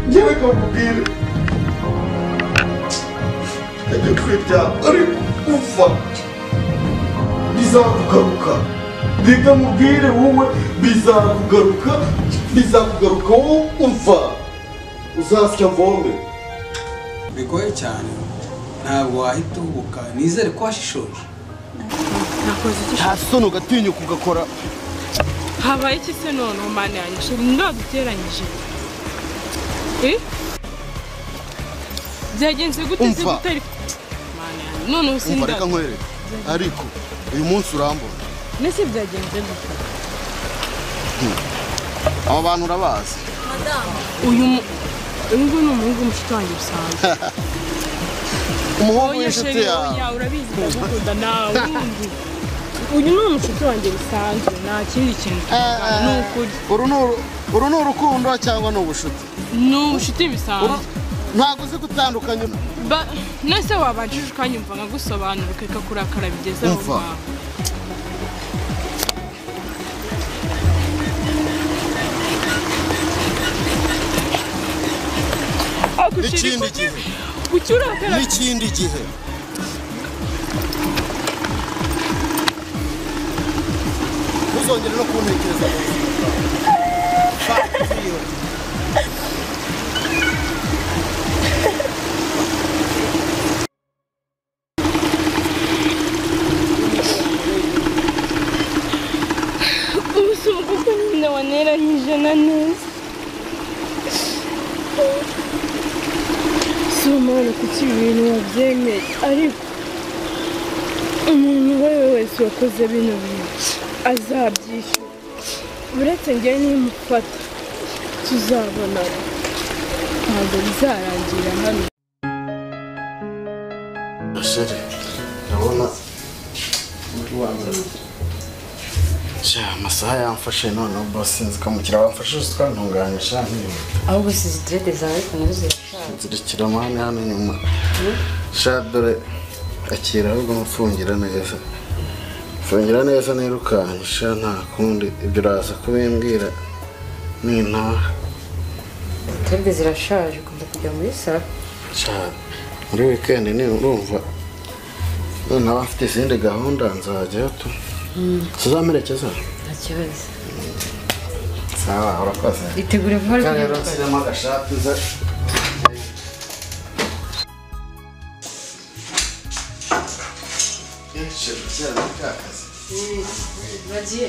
Njyewe kamubwire ajya kwibya ariko ufa bizakugaruka reka mubwire wowe bizakugaruka wowe ufa uzasya mvombe bigoye cyane ntabwo wahita uhubuka nizere ko washishoje nta soni ugatinyuka ugakora habaye iki se none umane yanjye ndaduteranyije byagenze gute se gutari mane yanjye none usinda reka nkwereke ariko uyu munsi urambona nese byagenze gute aba bantu urabazi uyu nguyu ni umuhungu w'umushuti wanjye usanzwe umuhungu w'inshuti yawe urabizi ndagukunda nawe ubundi uyu ni umushuti wanjye bisanzwe nta kindi kintu tuvugana ni ukuri uru ni urukundo cyangwa ni ubushuti ni ubushuti bisanzwe ntabwo uzi gutandukanya nese wabanjije ukanyumva nkagusobanura ukeka kurakara bigeze aho ngaho n'ikindi gihe n'ikindi gihe ntuzongere no kuntekereza mu buzima bwawe ubuzima kuko nyine waneranyije na neza si umwana kuki ibintu wabyemeye ariko umuntu uwo ari we wese wakoze bino bintu azabyishyura uretse njyewe nimufata tuzabonana ntabwo bizarangira hano sheri ndabona amasaha yamfashe noneho bosi nzi ko mukira bamfashe twantunganya shani ahubwo si zidirede zawe ariko nazo zirashaje zirikira mani hano inyuma sha dore akira ahubwo mfungira neza nirukanye sha nta kundi ibyo uraza kubimbwira nintaha zidirede zirashaje ukunda kujya muri salo sha muri weekend ni urumva none aba afite izindi gahunda nzajyayo tu tuzamerekeza nta kibazo sawa urakoze itegure vuba rero nshyiramo agashati uza bagiye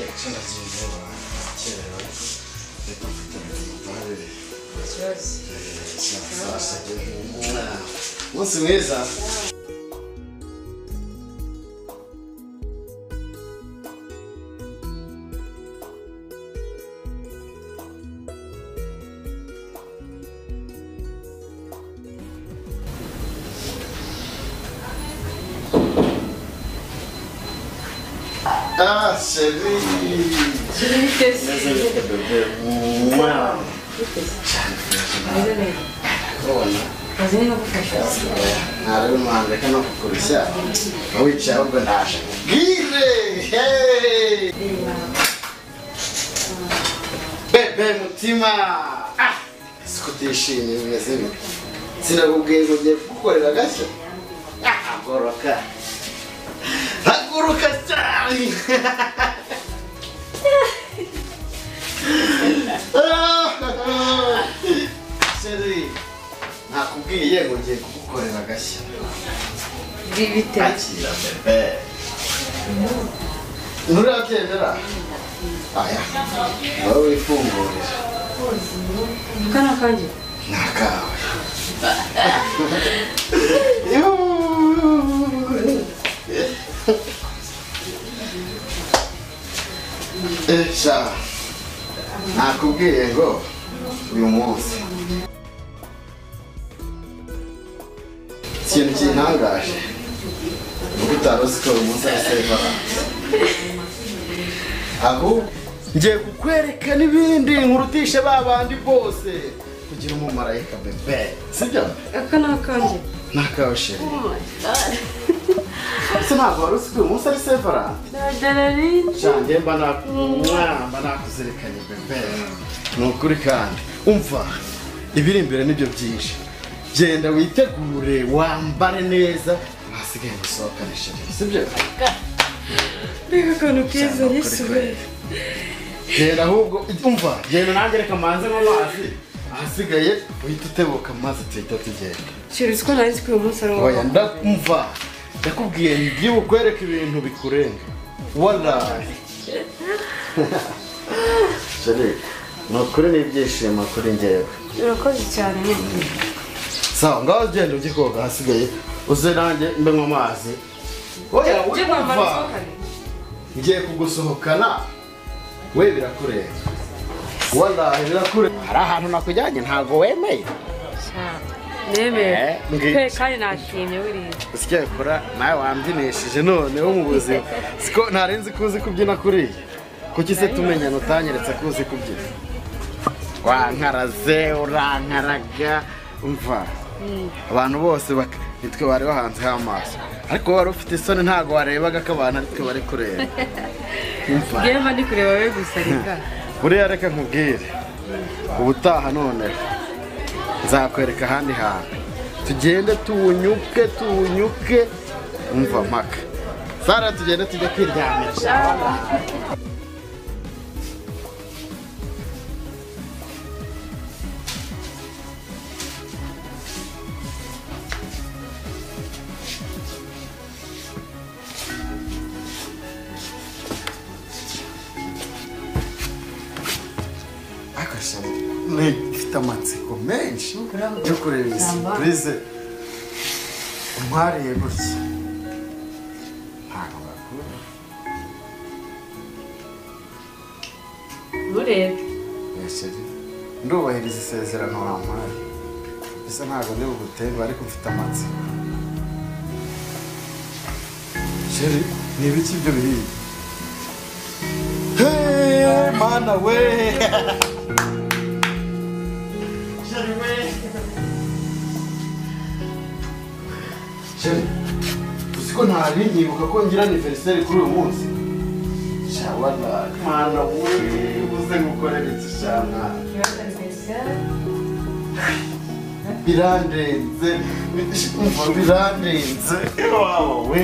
umunsi mwiza Ah, chérie. Bebe mutima. Ah, sikutishimye bimeze bite. Sinakubwiye ngo ngiye kugukorera gashya. Ah, goroka. Haguruka cyane. Chérie, nakubwiye ngo ngiye kugukorera gashya. bite Akira bebe. Nturabyemera? Aya. Wowe wifungurira. kana kanjye Nakawe. Sha, nakubwiye ngo uyu munsi ikintu kintangaje nuko utari uzi ko uyu munsi ari sevaranse ahubwo ngiye kukwereka n'ibindi nkurutishe ba bandi bose kugira umumarayika bebe sibyo aka ni akanjye nakawe sheri ese ntabwo wari uzi ko uyu munsi ari sevarante cyane mba nakuzirikanye bebe ni ukuri kandi umva ibiri imbere nibyo byinshi genda witegure wambare neza hasigaye gusohokanisha sibyo mbega akantu keza yisuwe genda ahubwo umva genda nanjye reka manze n'amazi ahasigaye uhita utebuka maze tuhita tugenda shirutse ko nari nzi ko uyu munsi ari oya ndumva ndakubwiye ngiye ukwereka ibintu bikurenga wallahi shari nukuri n'ibyishimo kuri njyewe urakoze cyane sawa ngaho genda ujye koga hasigaye uze nanjye mbe mu mazi oya wumva ngiye kugusohokana we birakureba wallahi birakureba hari ahantu nakujyanye ntabwo wemeye nemeye kandi nashimye buriya usigaye kora nawe wambyinishije noneho mu buzima siko ntarenzi ko uzi kubyina kuriya kuki se tumenyana utanyeretse ko uzi kubyina wankaraze urankaraga umva abantu bose nitwe bari bahanzeho amaso ariko wari ufite isoni ntabwo warebaga ko abantu aritwe bari kureba mba ndi kureba we gusa reka buriya reka nkubwire ubutaha none nzakwereka ahandi hantu tugende tuwunyuke umva mpaka sara tugende tujye kwiryamisha mfite amatsiko menshi yo kureba iyi surprise umwariye gutya ntabwo bakura nturebe yasheri ndubahiriza isezerano wampaye bisa ntabwo ndi buguterwa ariko mfite amatsiko sheri ni ibiki ibyo biriya hey mana we Sheri, uzi ko ntari nyibuka ko ngira anniversaire kuri uyu munsi. Shawala, mana we, uze gukorera iki shana. Birandenze, Wow, we.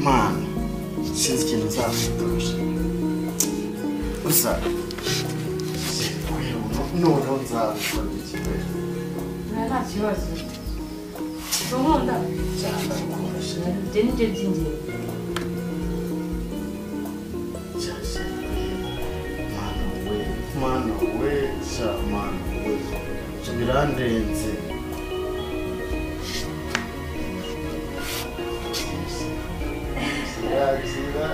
Man, sinzi ikintu nzafitosha. Gusa, noneho nzabikora iki we. nta kibazo Rwanda Cyangwa gukoresha. nibyo by'ingenzi Mana we, mana we. Birandenze. Yakira.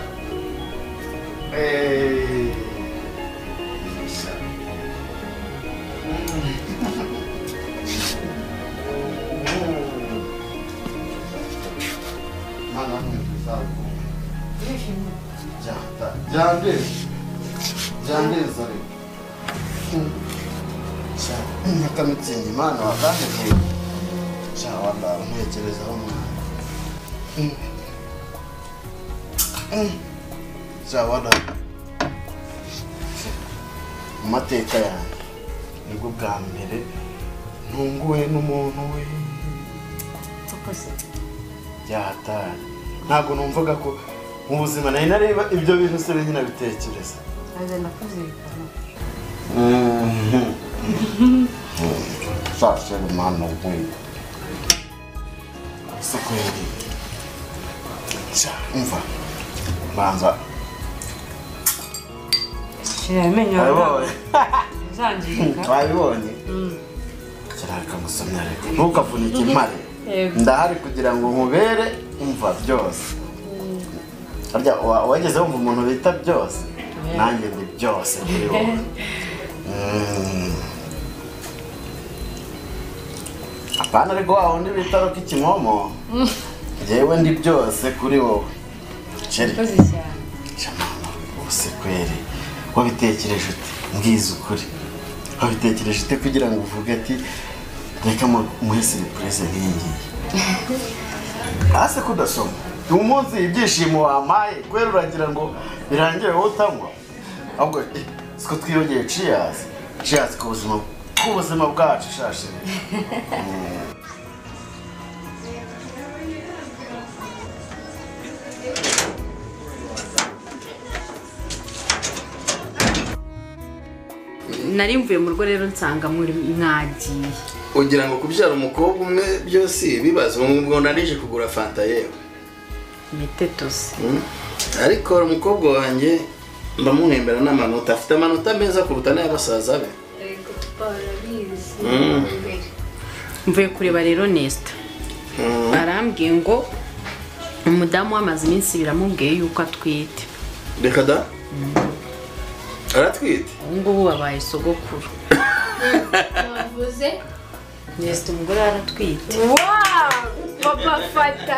Jandeza ariko ntakamutsinda imana wakanteguye wanda ntekerezaho mwana wanda mu mateka yanjye nibwo bwa mbere ntunguwe n'umuntu we byatari ntabwo numvaga ko mu buzima nari nareba ibyo bintu se nyine bitekereza sasa mwana we sokweli umva banza amenyo wabibonye kirareka musomya reka ntukavunike impare ndahari kugira ngo nkubere umva byose harya wageze wumva umuntu bita byose nanjye ndi byose kuri wowe apana ariko wa wundi bita roka ikimomo njyewe ndi byose kuri wowe ceri shamama bose kweri wabitekereje ute mbwiza ukuri wabitekereje ute kugira ngo uvuge ati reka muhe surprise nk'iyi hasi kudasoma umunsi ibyishimo wampaye kwera uragira ngo birangire wowe utanywa ahubwo siko twiyongeye cheers ku buzima bwacu shashe nari mvuye mu rugo rero nsanga muri mwagiye ugira ngo kubyara umukobwa umwe byose bibazo ngo narije kugura fanta yewe mitetose ariko umukobwa wanjye ndamuhembera n'amanota afite amanota meza kuruta n'abasaza be Ego twarabizi. mvuye kureba rero Nesta arambwiye ngo umudamu w'amazi iminsi biramubwiye yuko atwite reka da aratwite ubu ngubu babaye sogokuru Wavuze? Nesta umugore aratwite papa fata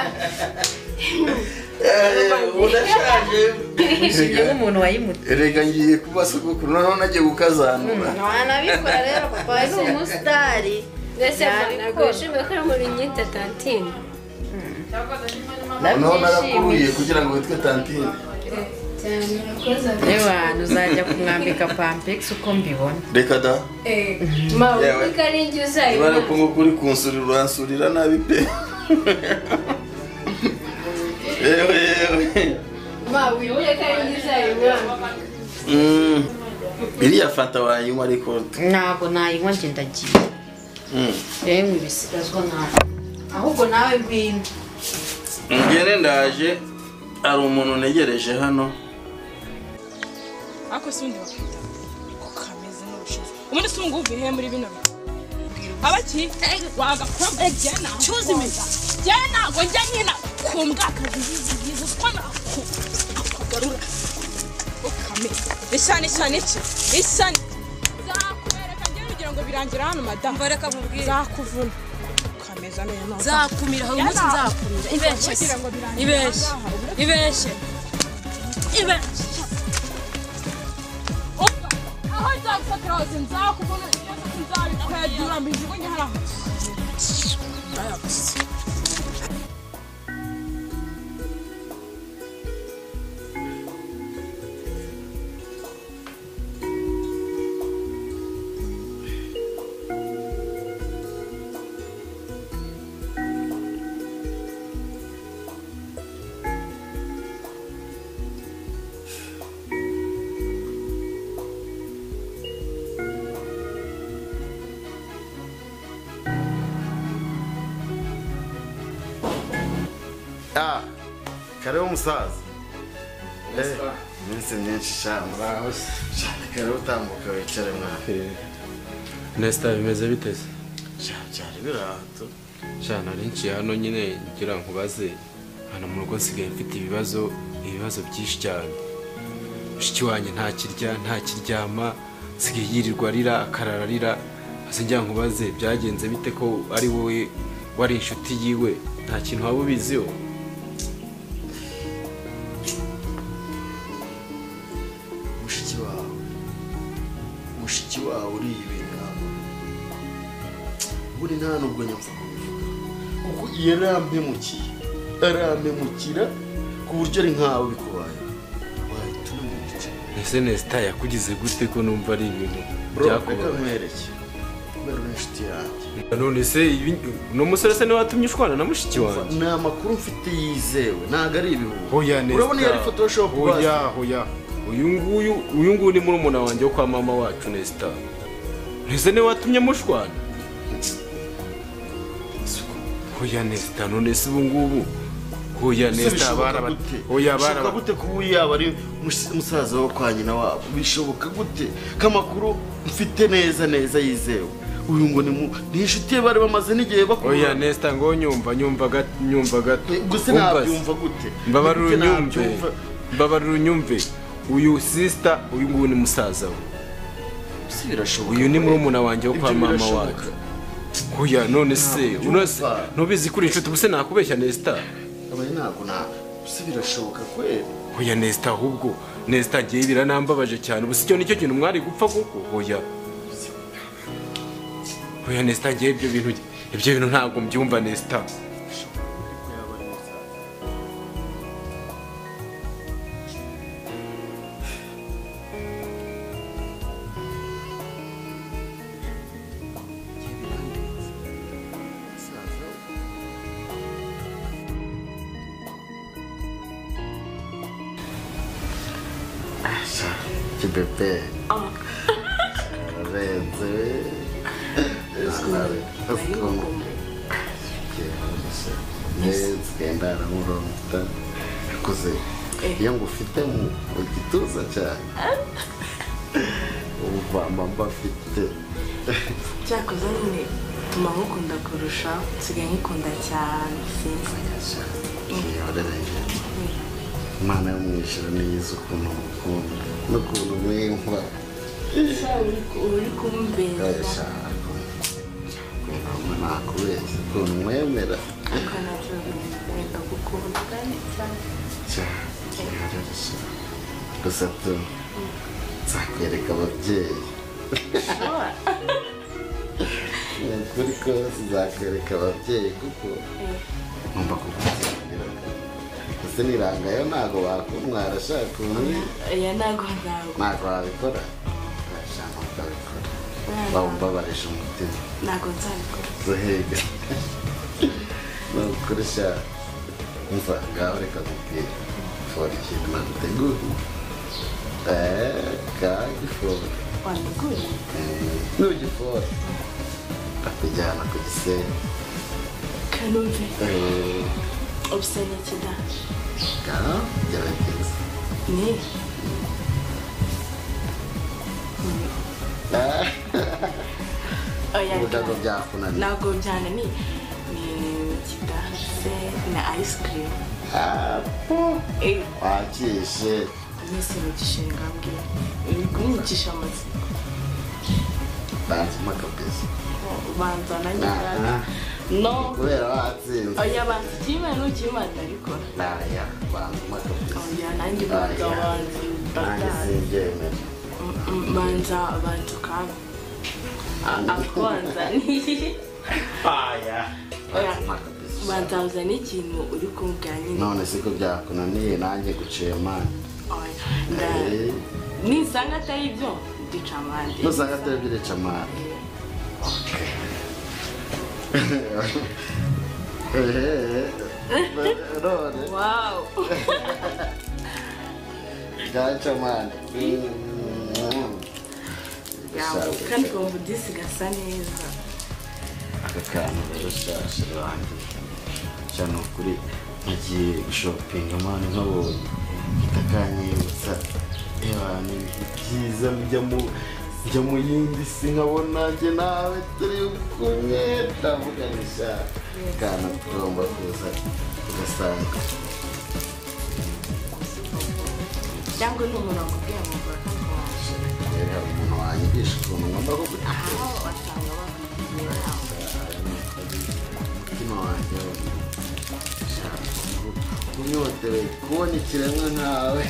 udashaje yishimye nk'umuntu wayimutse rega ngiye kuba sogokuru noneho nagiye gukazanura nabikora rero papa ari umusitari Mbese nakwishimiye ko ari muri nyita tantine. noneho narakuruye kugira ngo witwe tantine yewe uzajya kumwambika pampegisi uko mbibona reka da Ma uko ari njye uzayibona. ibara ko ngo kuri kunsurira uransurira nabi pe yewe Ma wibuke ko ari njye uzayibona. iriya fanta wayinywa ariko ntabwo nayinywa njye ndagiye rero ibisigazwa nawe ahubwo nawe ngwino ngene ndaje ari umuntu negereje hano ako sindi bakita ko kameze n'ubushize umuntu sungu uvuye muri bino abaki wagakora jana cyuzi meza jana ngo njya nyina kumbwa akazi yizo kwana kugarura ukameze ishane ishane zakubereka ngiye kugira ngo birangira hano madam bareka mubwire zakuvuna kameza neza zakumira aho umunsi nzakumira ibeshe aho nzagufatira hose nzakubona nzabikwedura mbijugunye haraho kare umusaza iminsi myinshi cyane kare utambuka wicare mwana Nesta bimeze biteze cyane birato cyane ari nci hano nyine ngira nkubaze hano mu rugo nsigaye mfite ibibazo byinshi cyane mushiki wanjye nta kiryama nsigaye yirirwa arira akarara arira ase ngira nkubaze byagenze bite ko ari wowe wari inshuti yiwe nta kintu waba ubiziho mushiki wawe uri ibintu ntabwo buri nta nubwo nyapfa kubivuga kuko arampemukira ku buryo ari nkawe bikubaye wahita unamwica ese Nesta yakugize gute ko numva ari ibintu byakubaye nkwereke kubera uri inshuti yanjye none se uno musore se niwe watumye ushwana na mushiki wanjye ni amakuru mfite yizewe ntabwo ari ibihuha hoya Nesta urabona iyo ari photoshop hoya uyu nguyu ni murumuna wanjye wo kwa mama wacu Nesta ese niwe watumye mushwana hoya Nesta none se ubu ngubu hoya Nesta bishoboka gute kuba yaba ari musaza wo kwa nyina wabo bishoboka gute k'amakuru mfite neza yizewe uyu ngo ni inshuti ye bari bamaze n'igihe bakora hoya Nesta ngo nyumva gato gusa nabyumva gute mbabarira unyumve uyu sister uyu nguyu ni musaza we uyu ni murumuna wanjye wo kwa mama wacu hoya none se ntubizi kuri inshuti ubuse nakubeshya Nesta ntabwo birashoboka kweli hoya Nesta ahubwo Nesta ngiye biranambabaje cyane ubuse icyo nicyo kintu mwari gupfa kuko hoya Nesta ngiye ibyo bintu ntabwo mbyumva Nesta Asha kibebe renze genda aramuronda kuze iyo ngufite mu gituza cyane ubuvamba mbafite cyakoze nyine tuma nkukunda kurusha nsigaye nkukunda cyane yorereye Imana yo mu ijuru niyizi ukuntu mukunda n'ukuntu mwimva uri kumbera nakubeshya ukuntu mwemera wenda gukunda kandi cyane gusa tu nzakwereka ababyeyi ukuri kose nzakwereka ababyeyi kuko ngomba kugutsindira gusa nirangayo ntabwo bakumwara ashaka ubundi ntabwo wabikora urashaka ukabikora bawumbabarije umutima ntabwo nzabikora zohega ni ukuri sha umva ngaho reka nkubwire fora ikintu naguteguriye kagifora wanteguriye nugifora akujyana ku Gisenyi kanumve ubusenya kida gerageza ni ntabwo byakunaniye ntabwo byananiye ni kidase na ice cream wakishe mwese mugishe ngambwira uri kumwigisha amatsiko banzuma kabisa banza nanjye no kubera watsinze oya banza ikimana n'ukimana arikora naya banzuma kabisa oya nanjye banza nanjye simbyemera banza ukaba akwanza ni aya banzuma kabisa banza uzane ikintu uri kumubwira nyine none siko byakunaniye nanjye guciye mani nisanga atari ibyo ndica amande nusanga atari ibyo urica mani none wawu gaca mani kandi ukumva udisi gasa neza aka kantu rero shashe ranjye cyane ukuri nkagiye gushopinga mani nkabonye kakanyibutsa ni byiza njya mu yindi si nkabona njye nawe turi kumwe ndavuganisha kana tugomba kuza tugasanga cyangwa ni umuntu wakubwiye ngo ukora kandi waje rero hari umuntu wanyigisha ukuntu ngomba kugutegura aho wasanga bakubwira umutima wanjye unyotewe kubona ikiremwa nkawe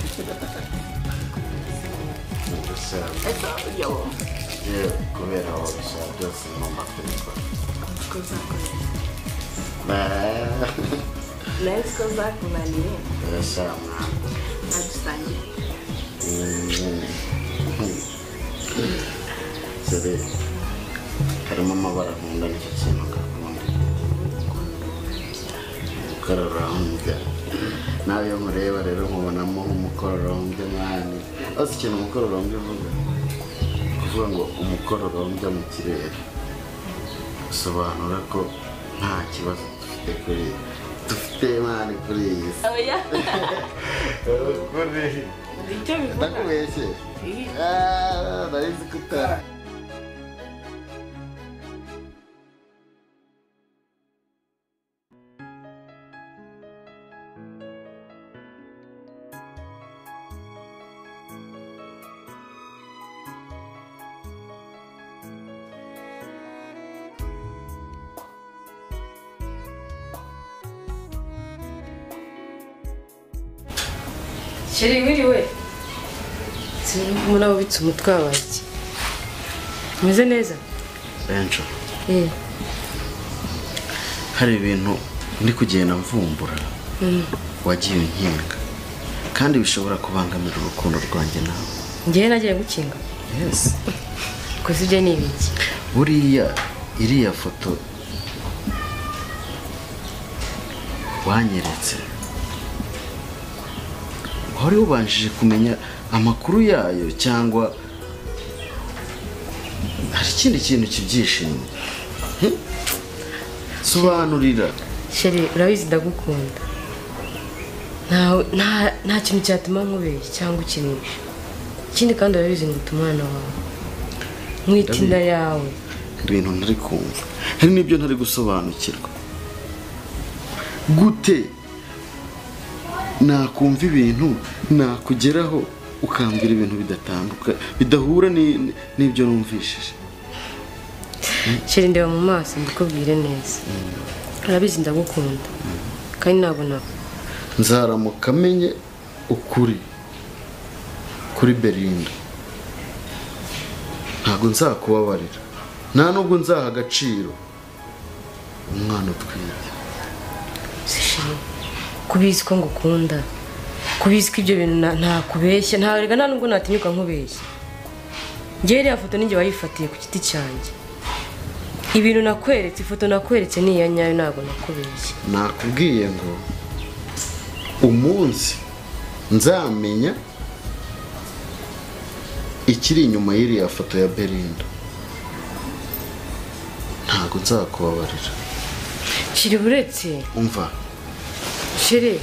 yewe kubera aho bishaka byose ngomba kubikora ko uzakora neza ko uzakunaniye birashaka mwana nadusangiye dore harimo amabara nkunda nicyo kintu ngakunda umukororombya nawe iyo mureba rero nkubonamo nk'umukororombya mwani azi ikintu umukororombya uvuga kuvuga ngo umukororombya mu kirere bisobanura ko nta kibazo dufite mwani kuri iyi si oya kuri icyo bivuga ndakubeshye narizi ko utari Sheri wiriwe sinumva ubitse umutwe wawe iki umeze neza benshi eh hari ibintu ndi kugenda mvumbura wagiye unkinga kandi bishobora kubangamira urukundo rwanjye nawe ngiye nagiye gukinga yes koze ibyo ni ibiki buriya iriya foto wanyeretse wari ubanjije kumenya amakuru yayo cyangwa hari ikindi kintu kibyishimo? Sobanurira. Sheri urabizi ndagukunda. Nta kintu cyatuma nkubeshya cyangwa ukinisha. Ikindi kandi urabizi ngo umwana wawe mwitinda yawe. Ibintu ntari kumva, hari n'ibyo ntari gusobanukirwa. Gute nakumva ibintu nakugeraho ukambwira ibintu bidatanduka bidahura n'ibyo numvishije? Sheri ndeba mu maso mbikubwire neza. Urabizi ndagukunda kandi nabona nzaramuka amenye ukuri kuri Belinda ntabwo nzakubabarira, nta nubwo nzaha agaciro umwana utwite. Sheri kubizi ko ngukunda, kubizi ko ibyo bintu ntakubeshya, nta nubwo natinyuka nkubeshya. Njyewe iriya foto ninjye wayifatiye ku giti cyanjye. Ibintu nakweretse, ifoto nakweretse ni iya nyayo, ntabwo nakubeshya. Nakubwiye ngo umunsi nzamenya ikiri inyuma y'iriya foto ya Belinda ntabwo nzakubabarira. Sheri buretse umva, Sheri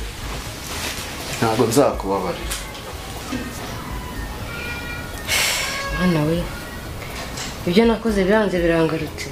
ntabwo nzakubabarira. mwana we, ibyo nakoze byanze birangarutse.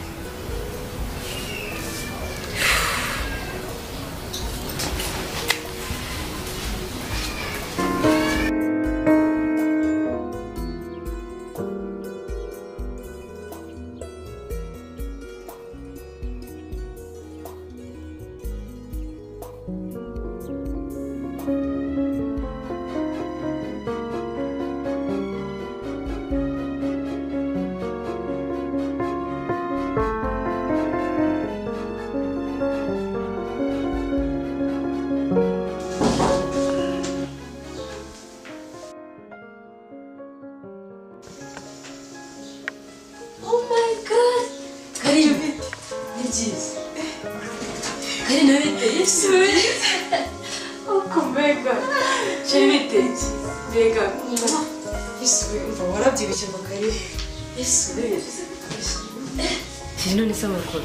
None se amakuru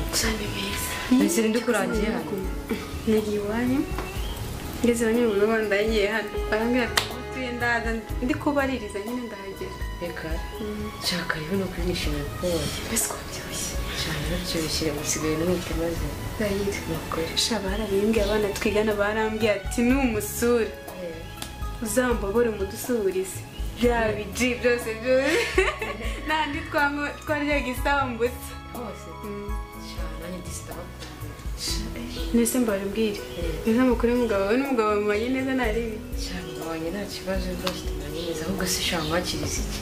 mbese ndikurangiye hano nagiye iwanyu ngeze iwanyu mu rwanda yagiye hano barambwira ati tuye ndaza ndi kubaririza nyine ndahagera. Reka nshaka rero no kwishimira kubona mbese ko byoroshye cyane biryoshye musigaye n'umute maze ndahita nakoresha barabimbwiye abana twigana barambwiye ati ni umusura uzambabore mudusubirize bya biji byose nandi twaryaga isambutse hose cyane ndisitaba nese mbarimbwire neza mukuru y'umugabo we n'umugabo bamanye neza naribi cyane wanye nta kibazo rwose tumanye neza ahubwo se shanga wakiriza iki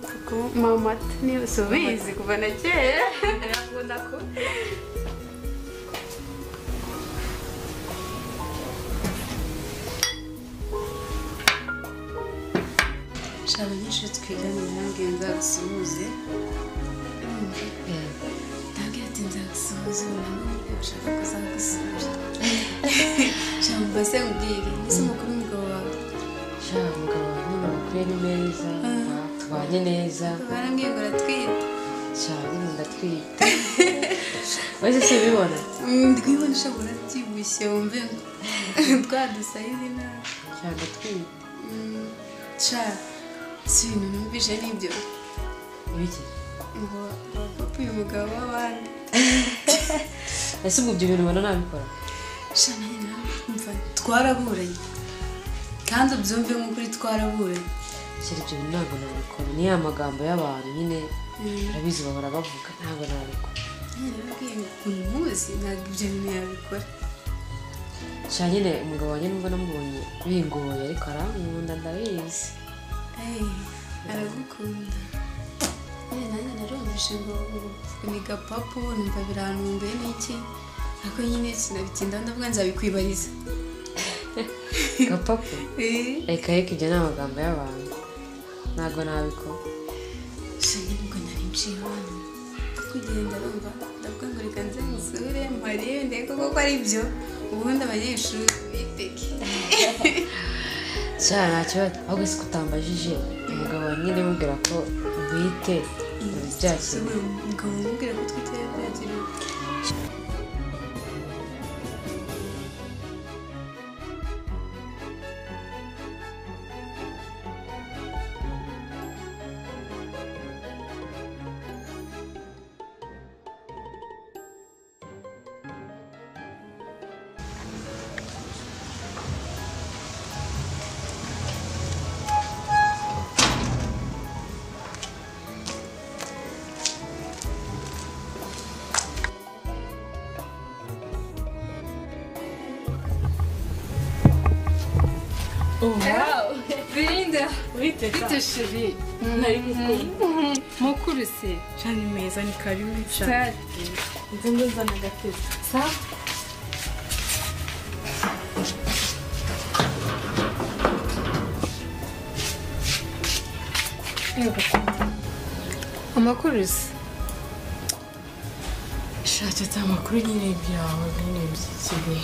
kuko mama niyo subizi kuva na kera ndakunda ko abanyeshuri twigana ntabwo nzagusuhuze ntabwo ati nzagusuhuze ntabwo ushaka kuzagusura cyangwa se ubwire mbese umukuru w'umugabo wawe umugabo wawe n'umugore ni meza tubanye neza barambwiye ngo uratwite cyane ndatwite wese se ubibona ndwibona ushobora byibushye wumve ngo twadusayize nabi cyane twite si ibintu numvise n'ibyo ibiki ngo papa uyu mugabo w'abandi ese ubwo ibyo bintu ubona nabikora shana nyine mva twaraburanye kandi ubyumve nk'ukuri twaraburanye kera ibyo bintu ntabwo nabikora ni ya magambo y'abantu nyine urabizi bahora bavuga ntabwo nabikora narabwiye ngo ukuntu muzi ntabwo ibyo bintu yabikora cyane nyine umugabo wanjye nubwo namubonye bingoye ariko arankunda ndabizi aragukunda nanjye narumvishe ngo ni gapapu numva biranumbuye n'iki ariko nyine sinabitinda ndavuga nzabikwibariza gapapu reka reka ibyo ni amagambo y'abantu ntabwo nabikora shanye nubwo nari nciye hano kugenda rumva ndavuga ngo reka nze musure mpariye ndebe koko ari byo ubundi abanyeshuri biteke cyane nta kibazo ahubwo si kutambajije umugabo nyine mubwira ko bwite byakira umugabo mubwira ko twite byakira Wow! Belinda, Witeka. chérie. Nari gukunda. Mukuru se. Cyane meza ni karibu cyane. Nzi nguzana agatebe. Sawa. Amakuru se. Shaketse amakuru nyine byawe nyine byisigaye.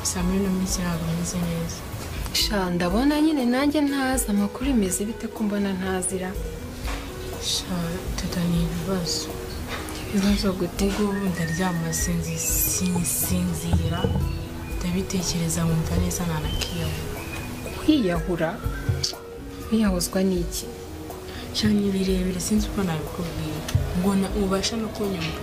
Gusa muri ino minsi ntabwo meze neza. Sha ndabona nyine nanjye ntazi amakuru imeze bite ko mbona ntazira. Sha tutani ibibazo. Ibibazo gute? Ubwo ndaryama sinzira. Ndabitekereza nkumva neza ntanakiyahura. Kwiyahura? Kwiyahuzwa n'iki? Cyane birebire sinzi uko nabikubwira. Ngo ubasha no kunyumva.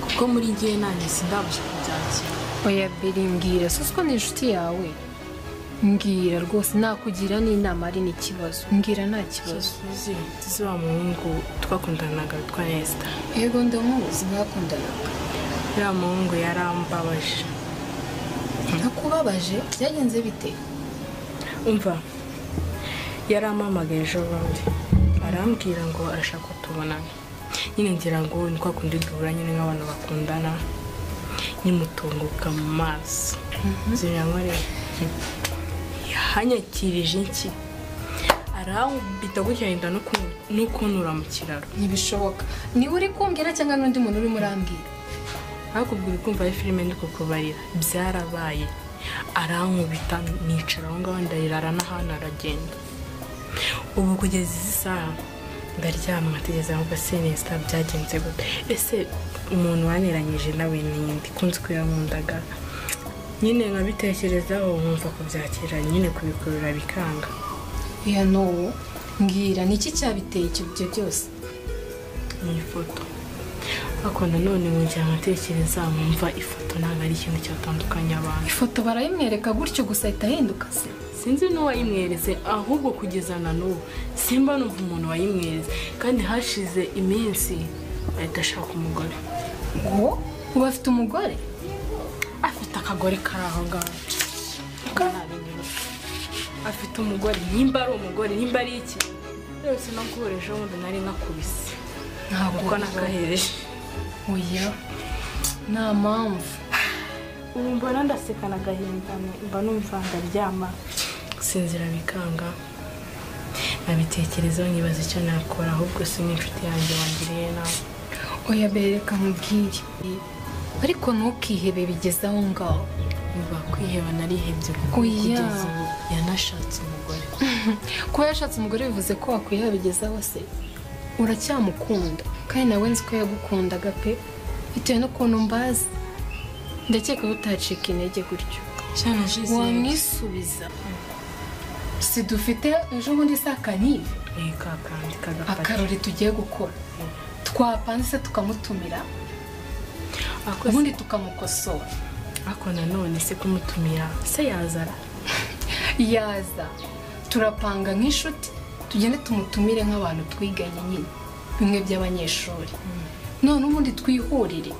Kuko muri ngiye nanjye sindabasha kubyakira. Oya Beri mbwira soswa ni inshuti yawe. Mbwira rwose nakugira n'inama ari n'ikibazo. Mbwira nta kibazo. Tuzi wa muhungu twakundanaga witwa Esther. Yego ndamuzi bakundanaga. Ya muhungu yarambabaje. Nakubabaje byagenze bite? Umva yarampamagaye ejo bundi arambwira ngo arashaka ko tubonana. Nyine ngira ngo ni kwa kundi duhura nyine nk'abantu bakundana nyimutunguka mu maso. Zirankorera yahanyakirije iki arambita gucyahenda no kunura mu kiraro. Ntibishoboka. Niba uri kumbwira cyangwa n'undi muntu uri murambwira? Hakubwira kumva ya filime ndi kukubarira byarabaye. Arankubita nicara aho ngaho ndarira n'ahantu aragenda. Ubu kugeza izi saha ndaryama nkategereza ngo Esther byagenze gute. Ese umuntu waneranyije nawe n'indi kunzi ko yankundaga nyine nkabitekerezaho nkumva kubyakira nyine kubikurura bikanga. Ya no mbwira niki cyabiteye ibyo byose? Ni ifoto. Ako nanone ngira nkatekereza nkumva ifoto ntabwo ari ikintu cyatandukanye abantu. Ifoto barayimwereka gutyo gusa itahinduka se? Sinzi n'uwayimwereze ahubwo kugeza na n'ubu simba numva umuntu wayimwereze kandi hashize iminsi ahita ashaka umugore. Ngo uba afite umugore? Afite akagore kari aho ngaho. Afite umugore nimba ari umugore nimba ari iki yose naguhoreje wundi nari nakubise kuko nakahereje. Oya nta mpamvu. Ubu mbona ndaseka n'agahinda mba numva ndaryama sinzira bikanga nabitekerezaho nkibaza icyo nakora ahubwo si n'inshuti yanjye wangiriye nawe. Oya bereka mubwire ariko ntukihebe bigeze aho ngaho. Biba kwiheba narihebye kuko kugeza ubu yanashatse umugore. Kuba yashatse umugore bivuze ko wakwiheba bigeze aho se? Uracyamukunda kandi nawe nzi ko yagukundaga pe bitewe n'ukuntu mbazi. Ndakeka utacika intege gutyo. Wamwisubiza. Si dufite ejo bundi sakanive. Kakandi kagafata. Akarori tugiye gukora. Twapanze tukamutumira. Ubundi tukamukosora. Ako nanone se kumutumira se yazara. Yaza. Turapanga nk'inshuti tugende tumutumire nk'abantu twiganye nyine bimwe by'abanyeshuri. None ubundi twihurire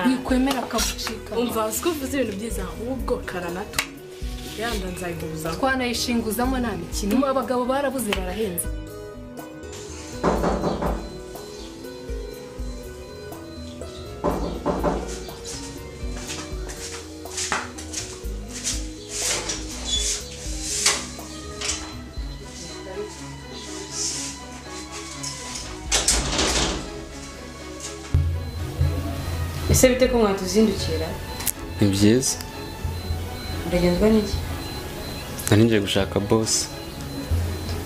wikwemera akabucika. Umva uvuze ibintu byiza ahubwo karanatu yanda nzayiguza. Twanayishinguzamo nta mikino abagabo barabuze barahenze. Ese bite ko mwatuzindukira? ni byiza uragenzwa n'iki nari ngiye gushaka boss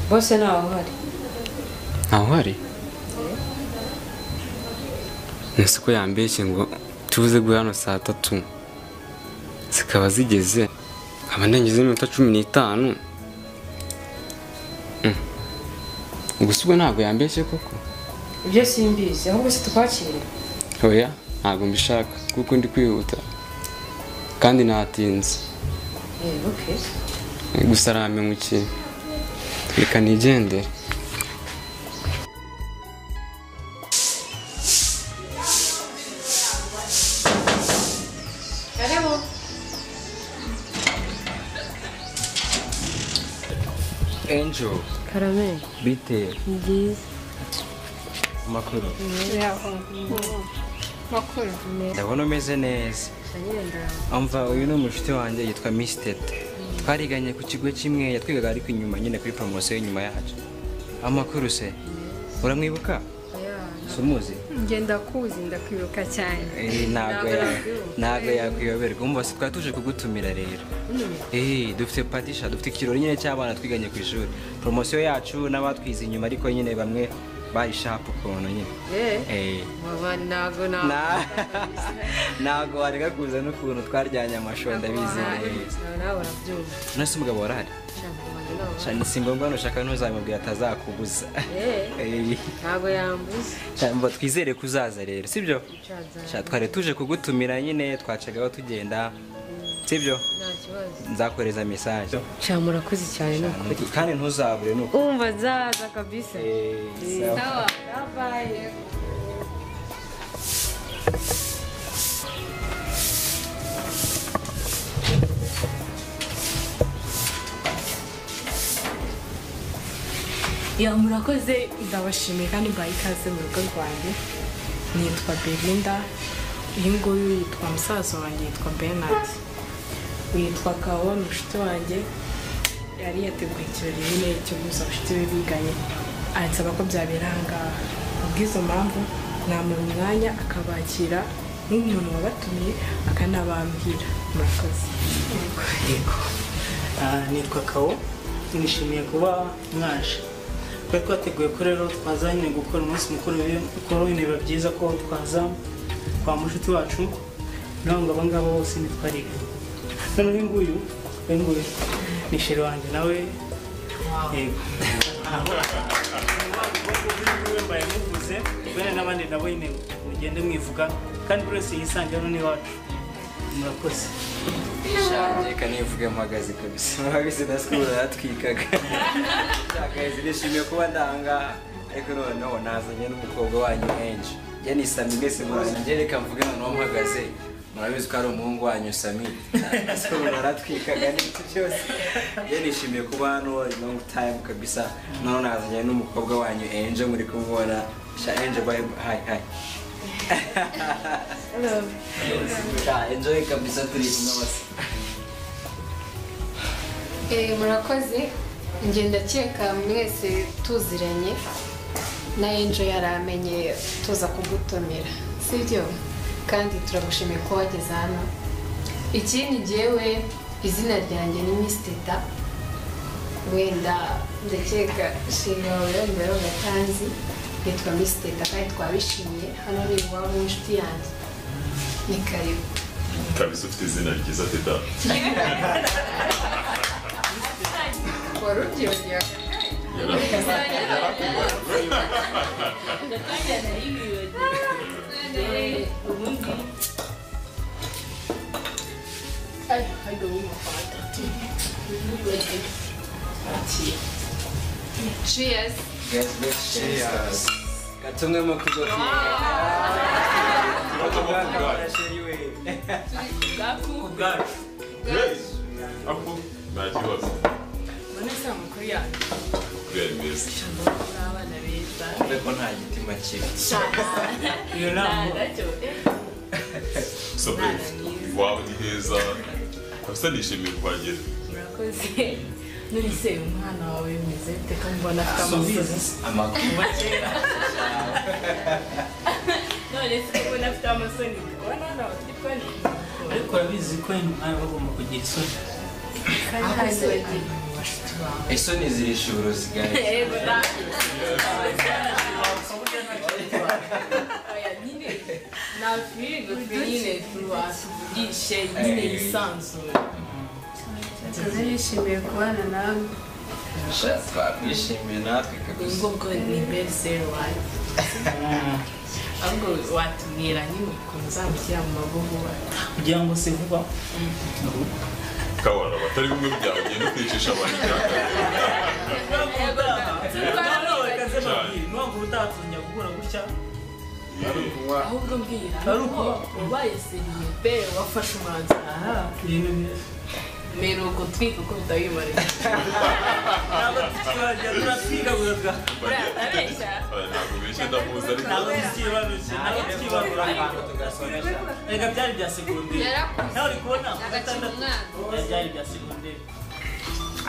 bose ntawe uhari ntawe uhari nese ko yambeshye ngo tubuze guhera hano saa 3 zikaba zigeze nkaba ndengeje iminota 15 gusa ubwo ntabwo yambeshye koko ibyo simbizi ahubwo se tukwakire oya ntabwo mbishaka kuko ndi kwihuta kandi natinze okay gusa aramenyukiye reka nigendere karibu Angel karame bite ngize amakuru makuru ndabona umeze neza umva uyu ni umushuti wanjye yitwa Miss Tete twariganye ku kigo kimwe yatwigaga ariko inyuma nyine kuri promotion y'inyuma yacu amakuru se uramwibuka sumuzi ngenda kuzi ndakwibuka cyane ntabwo yakwiyoberwa umva se twari tuje kugutumira rero dufite patisha dufite ikirori nyine cy'abana twiganye ku ishuri promotion yacu n'abatwize inyuma ariko nyine bamwe bayishapu ukuntu nyine ntabwo wareka kuza n'ukuntu twaryanye amasho ndabizi nese umugabo warahari si ngombwa nushaka ntuzamubwira atazakubuza ntabwo yambuza twizere ko uzaza rero sibyo twari tuje kugutumira nyine twacagaho tugenda sibyo nzakoreza message murakoze cyane n'ukuri kandi ntuzabure nuko umva nzaza kabisa sawa bye murakoze ndabashimiye kandi mbaye ikaze mu rugo rwanjye nitwa Belinda uyu nguyu yitwa musaza wanjye yitwa Bernard witwa Kawo mushiti wanjye yari yateguye ikirori nyine cyo gusa abashiti be biganye ansaba ko byabera ahangaha ubw'izo mpamvu namura umwanya akabakira nk'umuntu wabatumiye akanabambwira murakoze nitwa Kawo nishimiye kuba mwaje twari twateguye ko rero twazanye gukora umunsi mukuru biba byiza ko twaza kwa mushuti wacu naho ngo abangaba bose nitwariga noneho uyu nguyu ni sheri wanjye nawe yego mbaye muvuze bene n'abandi nabo nyine mugende mwivuga kandi buri wese yisangira n'iwacu murakoze shanjye kanivuge mpagaze kabisa mwabize na school yatwikaga cyakaze nishimiye kuba ndanga ariko noneho nazanye n'umukobwa wanyu Angel je ni Sami mwese muranje reka mvuge noneho mpagaze murabizi ko ari umuhungu wanyu Sami school yaratwikaga n'iki cyose je nishimiye kuba hano long time kabisa noneho nazanye n'umukobwa wanyu Angel muri kumubona Angel bye hi hello enjoy kabisa turi kumwe bose murakoze ngenda cyeka mwese tuziranye na Angel yaramenye tuza kugutumira sibyo kandi turagushimiye ko wageze hano ikindi jewe izina ryanjye ni Miss Teta wenda ndakeka shingiro wenda gatanzi yitwa Miss Teta kandi twabishimiye hano ni iwabo w'inshuti yanjye ni karibu kabisa ufite izina ryiza Teta warubyiye cheers cheers katumwe mu kugoki Apo, nta kibazo. Vanessa amakuru yanjye Kubera meza. abana beza ariko nta gitima kibi iyo nama Sabe, iwawe ni heza. Kabisa nishimiye kuhagera. murakoze none se umwana wawe bimeze bite ko mbona afite amasoni amakuru none se ubona afite amasoni ubona hano turi kubona ariko urabizi ko umwana bagomba kugira isoni isoni zirisha uburozigaye nishimiye kubana nawe twakwishimiye natwe ubwo ni beriseri wawe ahubwo watubwira nyine ukuntu uzamukira mu mabugu kugira ngo se vuba kabana batari bimwe byawe ugenda kwicisha abantu nubwo utatunya gukura gutya ahubwo mbwira ubaye seriye wafashe umwanzuro meruko twiga uko bitabimarira ntabwo tukibajya turatwiga gusa urabeshya ntabwo bishye ndamuzi ariko ntabwo tukibarura reka byari bya segonderi nawe uri kubona byari bya segonderi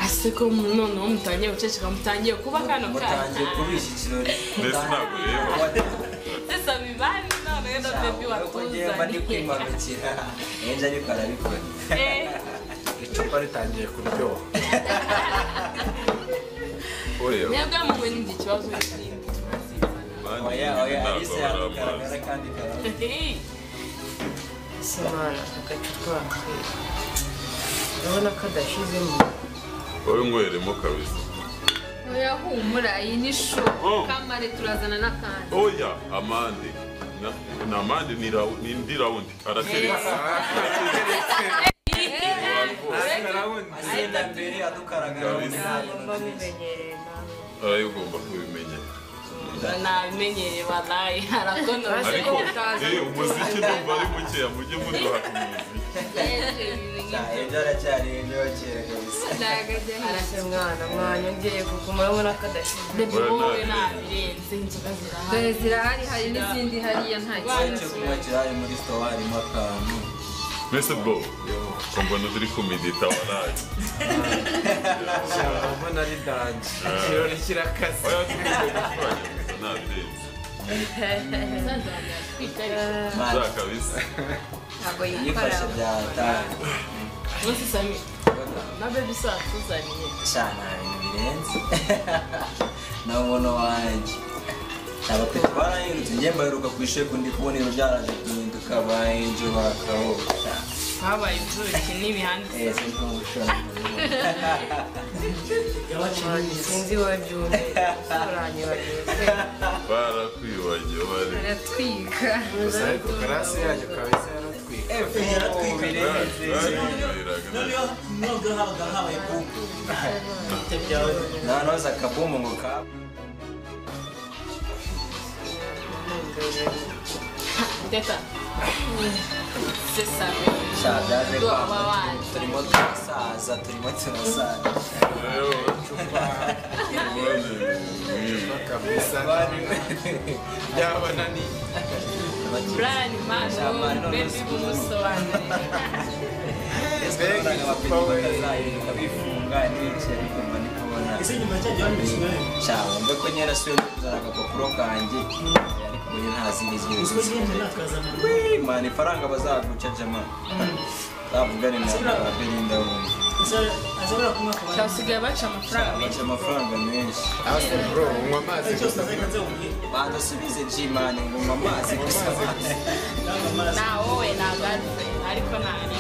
ase ko noneho mutangiye guceceka mutangiye kuba kano mutangiye kubishya ikirori mbese ntabwo rero sasa bibari none ndo baby watuzanye bari kwimanukira enje ariko arabikora icupa ritangiye kuryoha mwebwe muwe n'iki kibazo oya Alice yagaragara kandi karabikora Simana agacupa urabona ko adashizemo wowe ngweremo kabisa oya humura iyi ni sho kamare turazana n'akandi oya amande na amande ni indi rawundi arateretse agenda mbere adukaragara ugomba kubimenya nabimenyereye walayi harakono ariko umuziki ndumva ari mukeya mujye muryoha ku muziki enje aracyari enje wa kera kabisa arase mwana mwanyongeye kuko murabona ko adashize wowe nabirenze inzoga zirahari zirahari hari n'izindi hariya nta icyo kunywa kirahari muri store harimo akantu mbese bwo ko mbona turi kumedita waraye mbona ari danje ikirori kirakase oya turi nabirenze za kabisa ntabwo yifashe byatari munsi sami na baby saa tuzaniye cyane ibintu birenze na umuntu wanjye abape twarahindutse njye mbaheruka ku isheku ndi kubona ibintu byaraje guhinduka bahenje bakawosha habaye ibyuki n'ibihandi sinzi wabyumve uranyibagiwe barakwibagiwe bari baratwika gusa ariko karasi yanyu kabisa yaratwika nubwo habaga habaye bubu nanoza akabumu ngo ka teta sesa byaje kwamba turimo turasaza kabisa byabananiye Brian Mano baby bumusobanurira bifunga n'iki ariko mbani kubona ese nyuma cyajya wandikishije cyangwa mbe ko nyera siyo kuzana agapapuro kanjye ariko ubu nta zindi uko nyine nakazana mani ifaranga bazaguca jama bavugane na Belinda wundi azabura kumwa kwa cyasigaye baca amafaranga baca amafaranga menshi ase bro unywa amazi gusa badasubize jimani ngo unywa amazi gusa na wowe na gaze ariko nari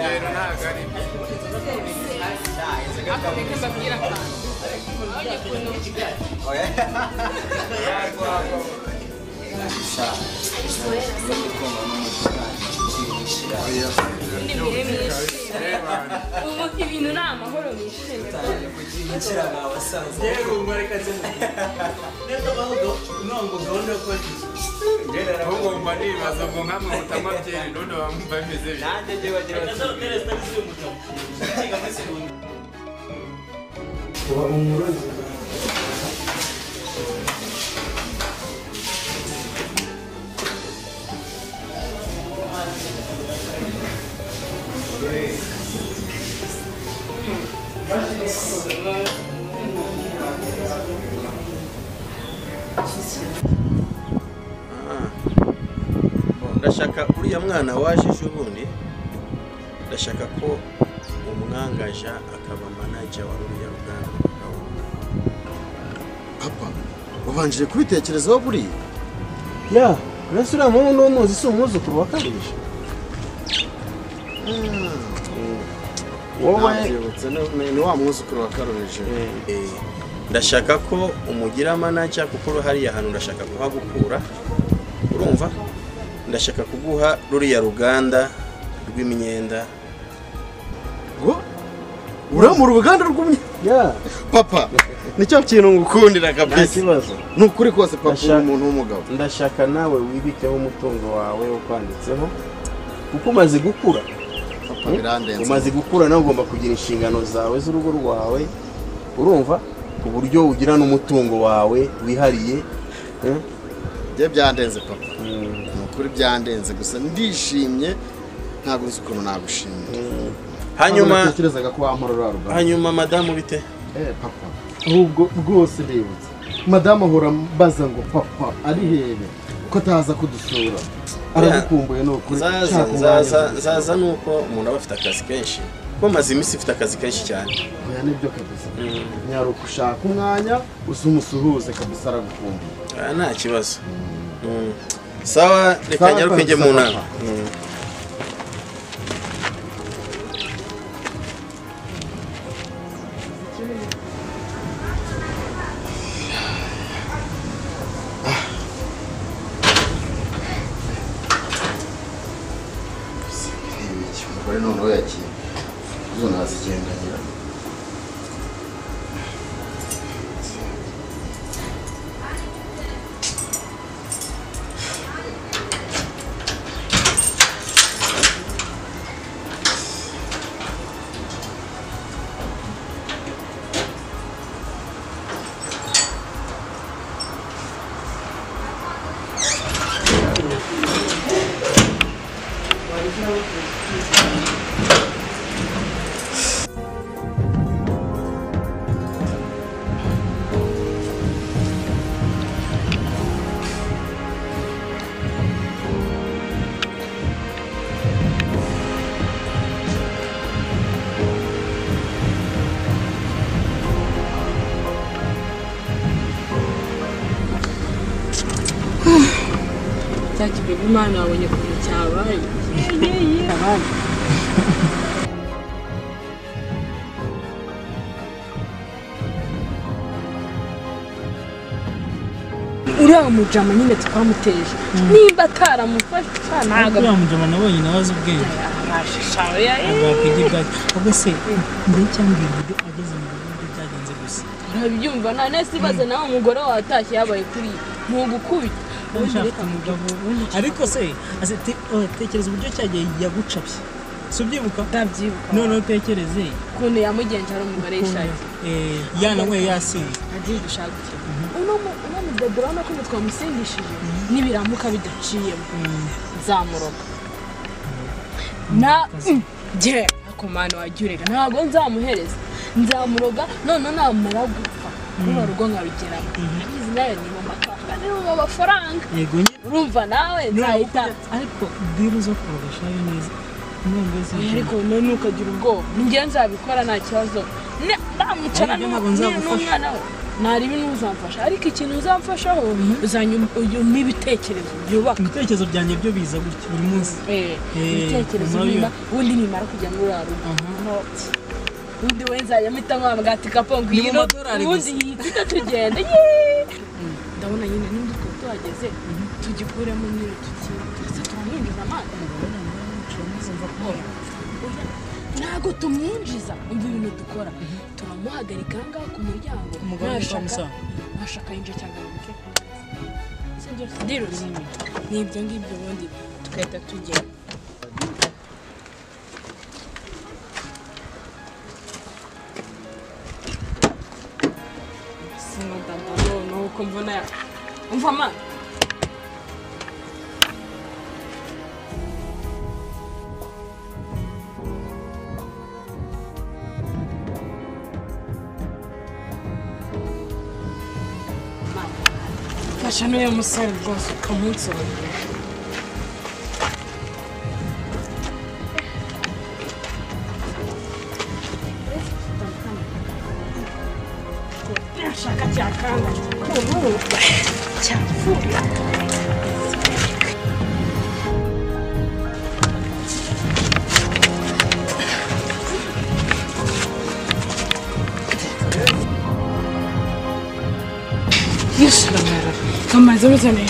rero ntabwo ari ako reka mbabwira akantu urabona ukuntu ubu ibintu ni amahoro mwishimye ahubwo mba nibaza ngo nkamwe mutanywa byeri none bamva bimeze ndashaka uriya mwana waje ejo bundi ndashaka ko umwangaja akaba manager wa ruriya ruganda. Papa ubanjije kubitekerezaho buriya? Ya uretse uriya muhungu n'umuzi si umwuzukuru wa kabiri. Wowe ni wa mwuzukuru wa Karureje. Ndashaka ko umugira manager kuko hariya hantu ndashaka kuhagukura. Urumva? Ndashaka kuguha ruriya ruganda rw'imyenda. Ngo ura mu ruganda rw'imyenda? Papa nicyo kintu ngukundira kabisa. Nukuri kose papa uri umuntu w'umugabo. Ndashaka nawe wibikeho umutungo wawe ukwanditseho kuko umaze gukura. Papa birandenze. Umaze gukura nawe ugomba kugira inshingano zawe z'urugo rwawe. Urumva? Ku buryo ugira n'umutungo wawe wihariye. Bye byandenze papa. Nukuri byandenze gusa ndishimye ntabwo nzi ukuntu nagushimira. Hanyuma tekerezaga ko wamporora ruganda. Hanyuma madamu bite? Papa. Ubwo bwose rebutse. Madamu ahora mbaza ngo papa ari hehe ko ataza kudusura. Aragukumbuye nukuri. Zaza nuko umuntu aba afite akazi kenshi. Ko maze iminsi ifite akazi kenshi cyane. Oya nibyo kabisa. Nyaruko ushaka umwanya usumusuhuze kabisa aragukumbuye. Nta kibazo. Sawa reka nyaruke njye mu nama. Bari noneho yagiye. Zo nazigendanira. Cyakibwe Imana wabonye ko cyabaye. Uriya mujama nyine twamuteje. Nimba ataramufasha ntago. Uriya mujama nabonye nabaze ubwenge. Agakigibwa. Ubwo se ndi cyambwira ibyo ageze mu rugo byagenze gusa. Urabyumva nane sibaze nawe umugore watashye yabaye kuri ntugukubita. Ariko se tekereza uburyo cyagiye yagucapye. Subyibuka? Ndabyibuka. None tekereze kuntu yamugenje ari umugore yishaye. Yana we yasinze. Agiye gushaka iki? Uno mudedura no kumwe twamusingishije nibiramuka bidaciyemo. Nzamuroga. Na je akomano wajurega ntago nzamuhereza. Nzamuroga none namara gupfa. Kuba rugo nkarugeramo. Abizi nayo ni mu makaka ni mu mafaranga. Yego urumva nawe nzahita ariko diru zo kurogasha neza. Ariko none ukagira ubwoba ninjye nzabikora nta kibazo ndamucara n'umwana we ntari ibintu uzamfasha ariko ikintu uzamfashaho uzanyuma ibitekerezo byubaka ibitekerezo byanjye byo biza gutya buri munsi ibitekerezo niba ubundi nimara kujya muri uru rugo undi we nzajya mpita nk'abambwa ati kapo ngwino ubundi yihita tugenda ndabona nyine nimba uko tuhageze tugikuremo nyine turamwinjiza amazi ntago tumwinjiza umva ibintu dukora turamuhagarika ngaho ku muryango ntashaka yinjira cyangwa amuke n'ibyo ngibyo ubundi tugahita tugenda sinadadalo nuko mbona umva amana fasha n'uyu musore rwose ukamunsonga cyakanga cyapfuye yishyura kamaze bizane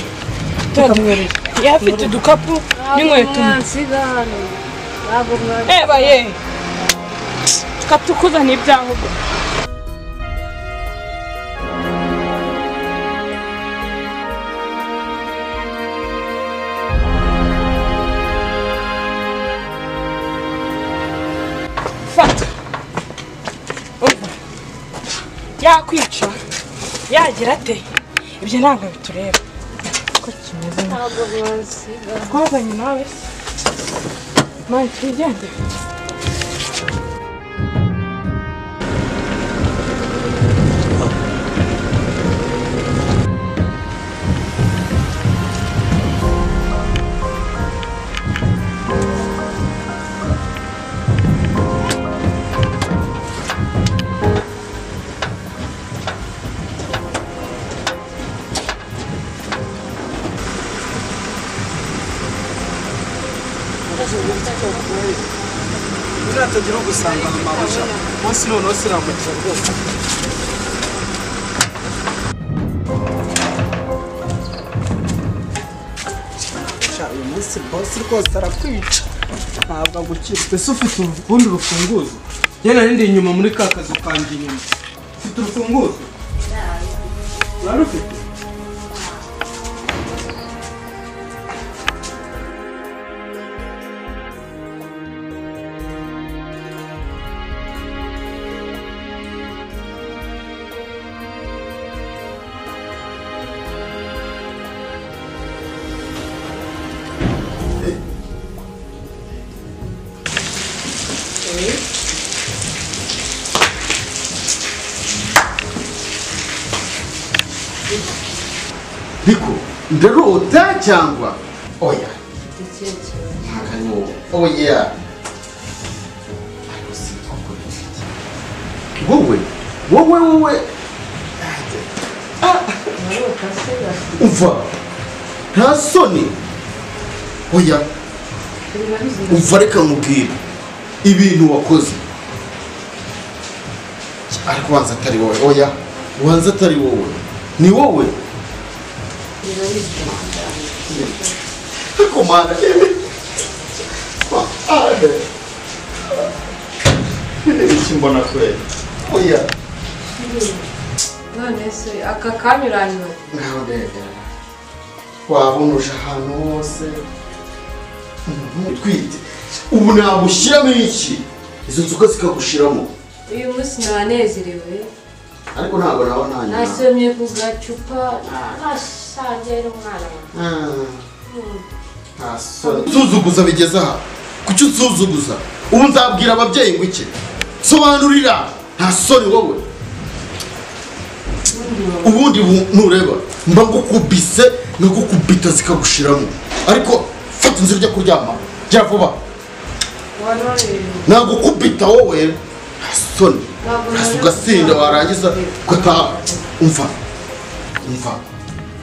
tukamwerera yafite udukapu n'inkweto eba ye tukatuzana ibyaho fata yakwica yagira ate ibyo ntabwo bitureba ko kimeze ntabwo mwasiga twazanye nawe mani twigende Ntatagira gusanga amabuja munsi noneho siramukira rwose uyu munsi bosi rwose arakwica ntabwo agukira ese ufite urundi rufunguzo njye nari ndi inyuma muri ka kazu kanjye inyuma ufite urufunguzo urarufite Niko ndarota cyangwa oya oya wowe umva nta soni oya umva reka nkubwire ibintu wakoze ariko wanza atari wowe oya wanza atari wowe ni wowe Comanda. Simbona kweli. Oya. None se aka kanyuranywe. Ngaho ndege. Wabonuje ahantu hose. Twite. Ubu nagushyiramo iki? Izo nzuka zikagushiramo. Uyu munsi nanezerewe. Ariko ntabwo nawe ntanya. Nasomye ku gacupa nasangera umwana. Suzuguza bigeze aha. Kuki usuzuguza? Ubu nzabwira ababyeyi ngo iki? Sobanurira. Nta soni wowe. Ubundi nureba mba ngukubise ngukubita zikagushiramo. Ariko fata inzira ujya kuryama. Jya vuba. Nagukubita wowe. Soni. Ugasinda warangiza ugataha. Umva.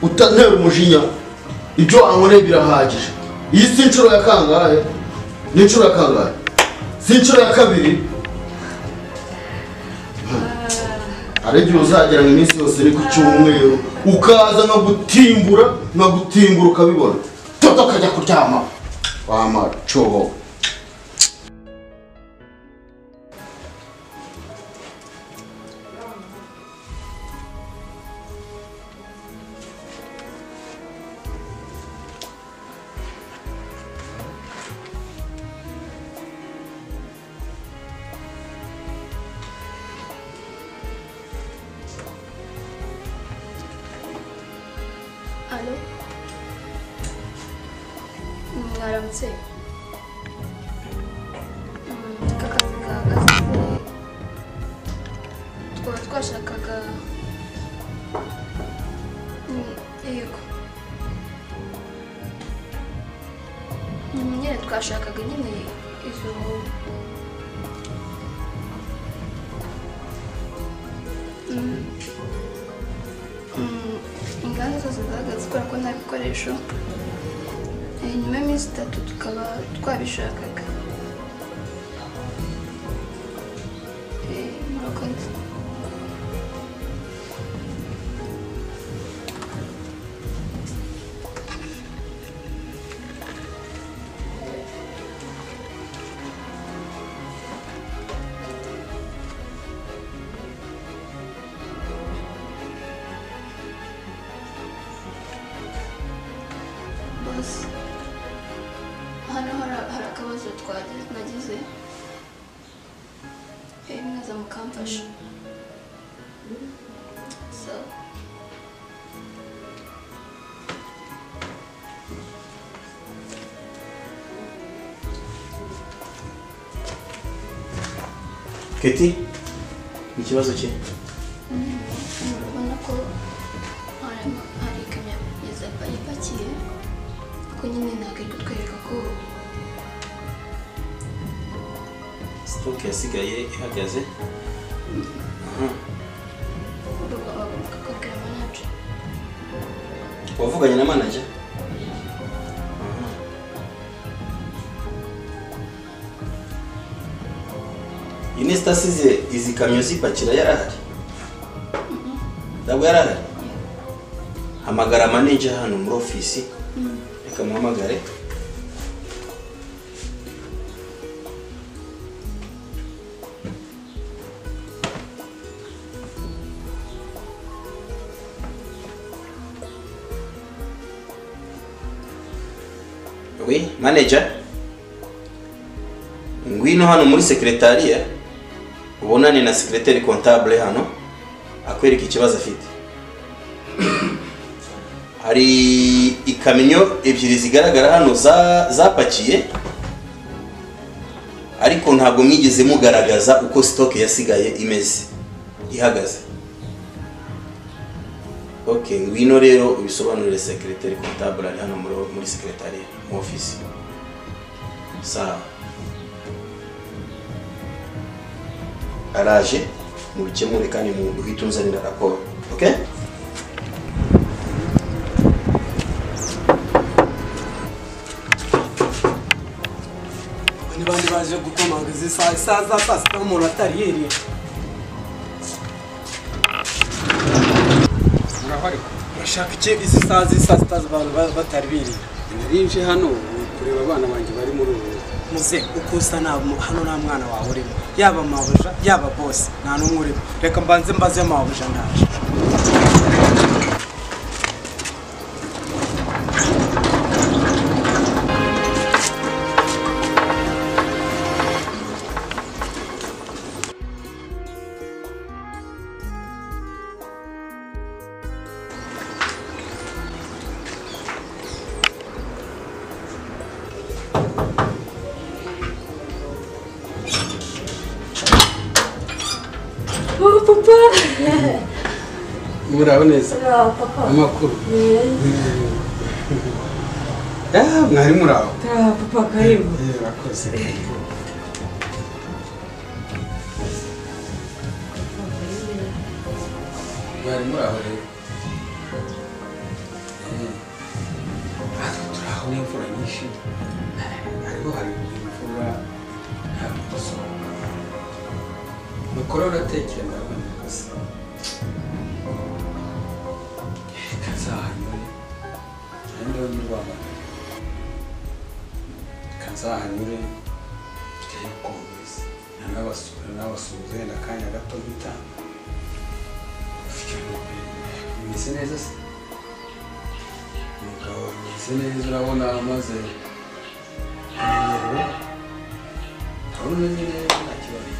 Utantera umujinya. Ibyo wankoreye birahagije. Iyi si inshuro ya kangahe? Ni inshuro ya kangahe? Si inshuro ya kabiri. Ariko uzagera mu minsi yose ni ku cyumweru ukaza nkagutimbura ukabibona. Toto kajya kuryama. Wamacoho. Allô? Mwaramutse. Akazi gahagaze. Twaba twashakaga. Yego. Nyine twashakaga nyine izo. zose zahagaze kubera ko nta bikoresho nyuma y'iminsi 3 tukaba twabishakaga murakoze hano hari akabazo nagize mwaza mukamfasha Keti ikibazo cye urabona ko hari ikamyo ipakiye ko nyine ntabwo ari kutwereka ko sitoke yasigaye ihagaze kakabwira manager wavuganye na manager Inesta asize izi kamyo zipakira yarahari ntabwo yarahari hamagara manager hano muri ofisi reka muhamagare Oui, manager. Ngwino hano muri secretariat. Ubonane na secretary comptable hano. Akwereka ikibazo afite. Hari ikamyo ebyiri zigaragara hano zapakiye. Ariko ntabwo mwigeze mugaragaza uko stock yasigaye imeze ihagaze. Okay, ngwino rero ubisobanurire secretary comptable ari hano muri secretariat mu office. Sawa. Araje mu bikemure kandi mu bitunzanira raporo. Okay? Ni bandi baje gukomanga izi saa za sita umuntu atari yiriye. Urashaka iki izi saa z'isa sita abantu batari biriye? Narinje hano kureba abana banjye bari muri ubu. Muze ukusa hano nta mwana wawe urimo, yaba mabuja yaba boss nta n'umwe urimo. Reka mbanze mbaze mabuja ndaje. Papa. Muraho neza. Papa. Amakuru. Mwari muraho. Papa karibu. Rakoze. Mwari muraho rero. Turaho n'imvura nyinshi. Ariko hari imvura ntabwo mukora uratekera ndabona gusa kazahanyure kandi wo n'urwanda kazahanyure tekomeza n'abasuhuza wenda akanya gato bita bimeze neza se umugabo bimeze neza urabona amaze kumenyerwa urabona umeze neza nta kibazo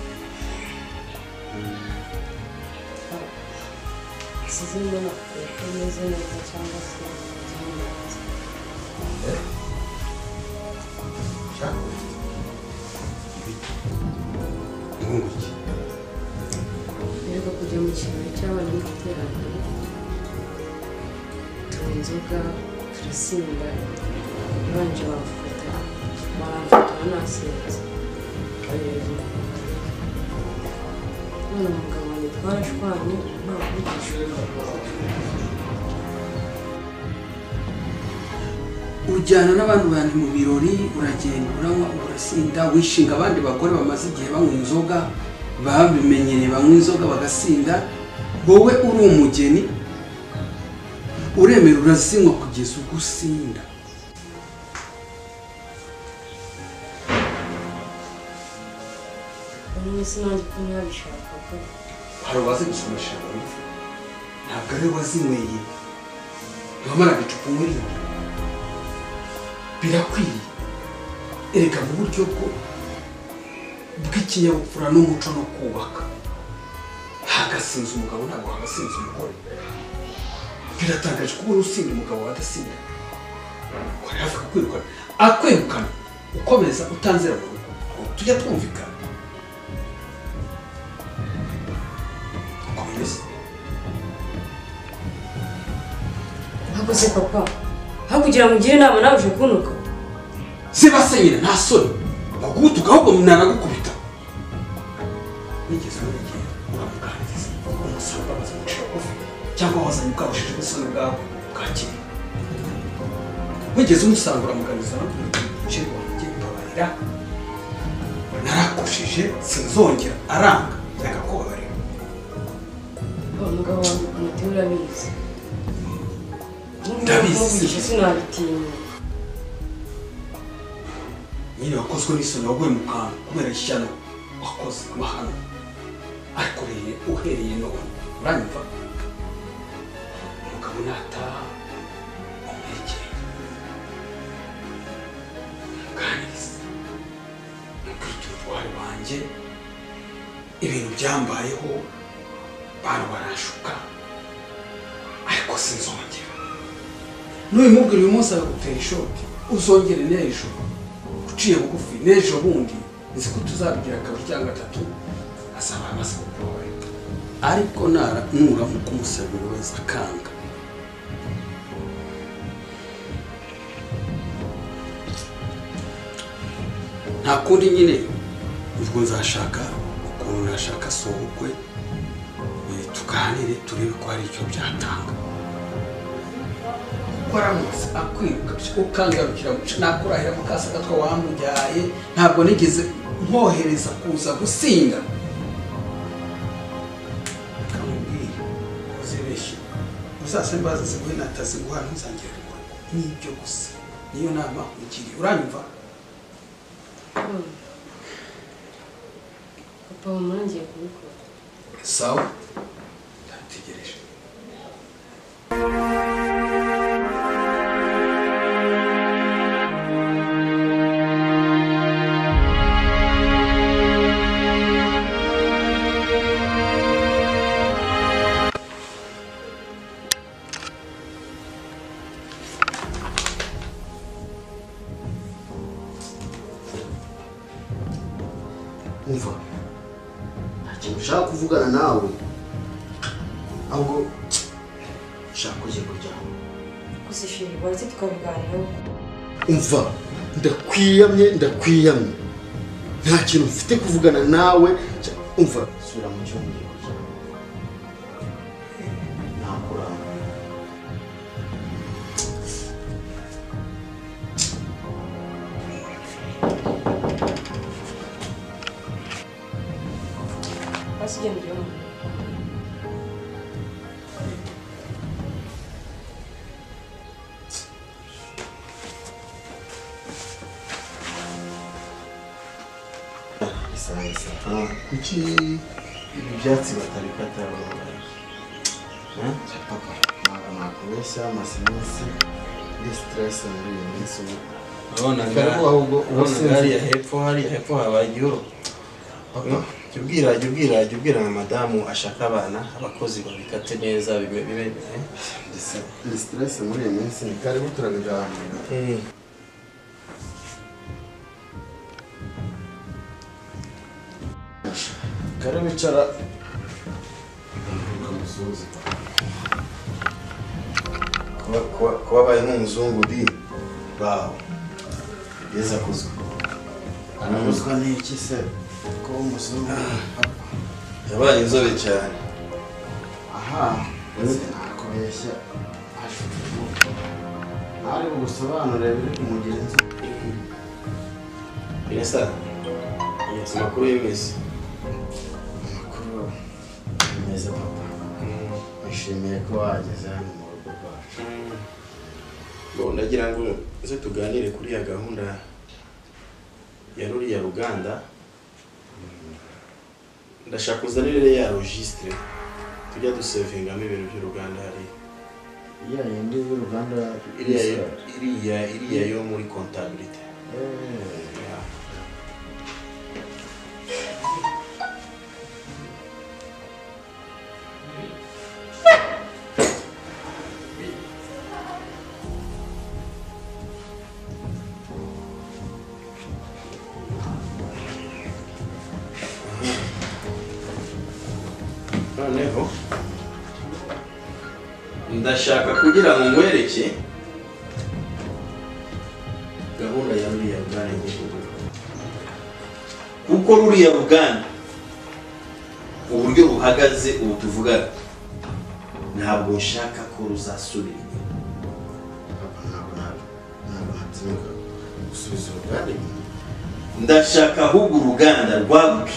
Sizin bana temizliğe çalışması Rero kujya mu kintu cy'abana n'iterambere tunywa inzoga turasimba banje bamfata nasinze none umugabo wanjye twarashwanye nta kwigisha ujyana n'abantu bandi mu birori uragenda uranywa urasinda wishinga abandi bagore bamaze igihe banywa inzoga babimenyereye banywa inzoga bagasinda wowe uri umugeni uremera urazinywa kugeza ubwo usinda hari uwaze gusomesha ntabwo ari wazinyweye wamaraga icupa umuriro birakwiye erega mu buryo bw'ikinyabupfura n'umuco no kubaka hagasinze umugabo ntabwo hagasinze umugore biratangaje kubona usinda umugabo wadasinda wari hafi kukwirukana akwirukana ukomeza utanzira mu rugo tujya twumvikana Hakoze papa hakugira ngo ugire inama nawe uje kunuka ziba se nyine nta soni bagutuka ahubwo nanagukubita nigeze urengera uramuganiriza umusaba bamaze gucira kofi cyangwa wazanye ukabushije ubusoni bwawe bwakira wigeze umusanga uramuganiriza nawe wanjye mbabarira narakushije sinzongera aranga reka kubabarira umugabo wawe umutima urabizi ndabizi sinabitinya nyine wakozwe n'isoni waguye mu kantu kubera ishyano wakoze amahano ariko uhereye none uranyumva umugabo nataha umwegere umuganiriza umubwire utware wanjye ibintu byambayeho bana barashuka ariko sinzongera n'ubimubwira uyu munsi aragutera ishoti uzongere n'ejo uciye bugufi n'ejo bundi nzi ko tuzabigira kabiri cyangwa gatatu azaba amaze kukubabarira ariko nuramuka umusabiro wese akanga nta kundi nyine ubwo nzashaka ukuntu nashaka sobukwe tuganire turebe ko hari icyo byatanga waramutse akwiruka ukangarukira nakurahira mu kasa gatwa wamujyaye ntabwo nigeze nkohereza kuza gusinda kamubwire uzibeshye uzase mbaza ziguhe nataziguha ntuzangire mu rugo n'ibyo gusa niyo nama ugiriye uranyumva papa wamurangiye kubikora sawa ndategereje umva nta kintu ushaka kuvugana nawe ahubwo ushaka kujya kuryama gusa ishuri waretse tukabiganiraho umva ndakwiyamye nta kintu mfite kuvugana nawe umva sura mu cyumba ugiye kuryama nakuranga Pasugenda ujyamo kuki ibi byatsi batabikata papa nakubeshya amaze iminsi ndi stress muri iyi minsi urabona hariya hepfo habaye igihuru papa jya ubwira na madamu ashaka abana abakozi babikate neza bibe ndi stress muri iyi minsi ni karibu turabiganira karibu icara kuba abaye nk'umuzungu uri bawe yeza kuzwa anabuzwa n'iki se ko umuzungu yabaye inzobe cyane aha nakubeshya ari bugusobanurire biri ku mugenzi. Inesa. Amakuru y'imisi. Amakuru meza papa. Nishimiye ko wageze hano mu rugo rwacu. Bo ndagira ngo uze tuganire kuri ya gahunda ya ruriya ruganda. Ndashaka uzanire ya registre tujya dusevingamo ibintu by'uruganda hari. Yindi y'uruganda iriya yo muri comptabilité. Noneho ndashaka kugira ngo ngwereke gahunda ya ruriya ruganda kuko ruriya ruganda uburyo ruhagaze ubu tuvugana ntabwo nshaka ko ruzasubira ndashaka ahubwo uruganda rwaguke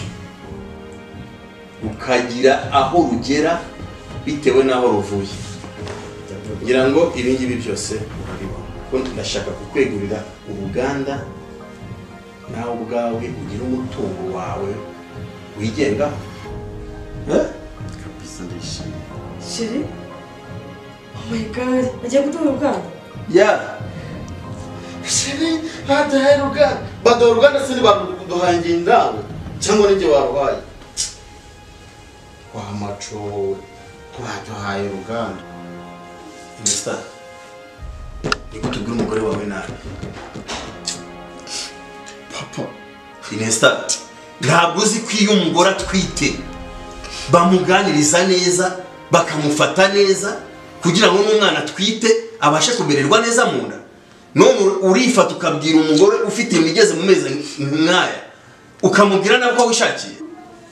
rukagira aho rugera bitewe n'aho ruvuye kugira ngo ibingibi byose urabibona ko ndashaka kukwegurira uruganda nawe ubwawe ugira umutungo wawe wigengaho. Kabisa ndishimye. Shiri? Oh my god, agiye gutunga uruganda? Ya. Shiri, hadahaye uruganda. Baduha uruganda se ntibaduhangiye indawe cyangwa n'ijye waruhaye. Wa maco twaduhaye uruganda. Inesta. Niko tubwira umugore wawe nabi. Papa. Inesta. Ntabwo uzi ko iyo umugore atwite bamuganiriza neza bakamufata neza kugira ngo n'umwana atwite abashe kumererwa neza mu nda. None urifata ukabwira umugore ufite imigeze mu mezi nk'aya ukamubwira nabwo wishakiye.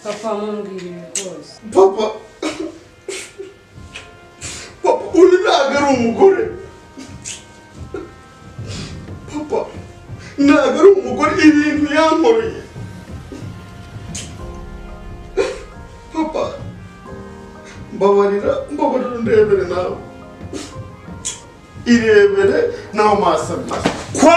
Papa mumbwirire rwose. Papa. Papa uri ntabwo ari umugore. Papa ntabwo ari umugore ibintu yankoreye. Papa mbabarira ndebere nawe. Irebere nawe maso kwa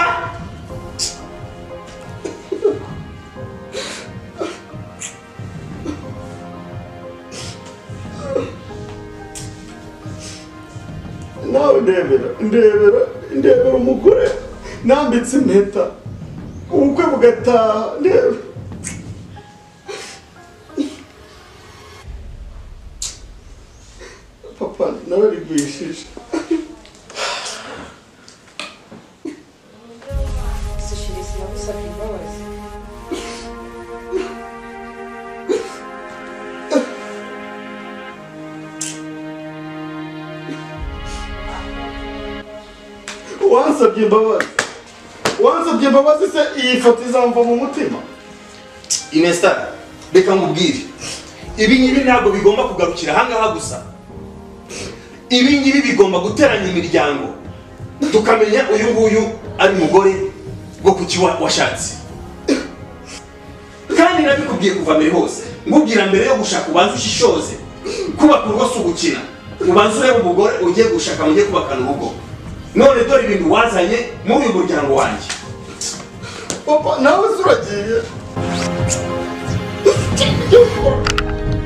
nawe ndebera umugore nambitse impeta ubukwe bugataha ndebe. Papa nararigwishije. Shiri, sinagusabye imbabazi. Wansabye imbabazi se iyi foto izamva mu mutima. Inesta, reka nkubwire ibi ngibi ntabwo bigomba kugarukira ahangaha gusa. Ibi ngibi bigomba guteranya imiryango tukamenya uyu nguyu ari umugore wo kuki washatse. Kandi nabikubwiye kuva mbere hose ngubwira mbere yo gushaka ubanza ushishoze kubaka urugo si ugukina. Ubanza urebe umugore ugiye gushaka mugiye kubakana urugo. None dore ibintu wazanye muri uyu muryango wanjye. Papa nawe uragiye.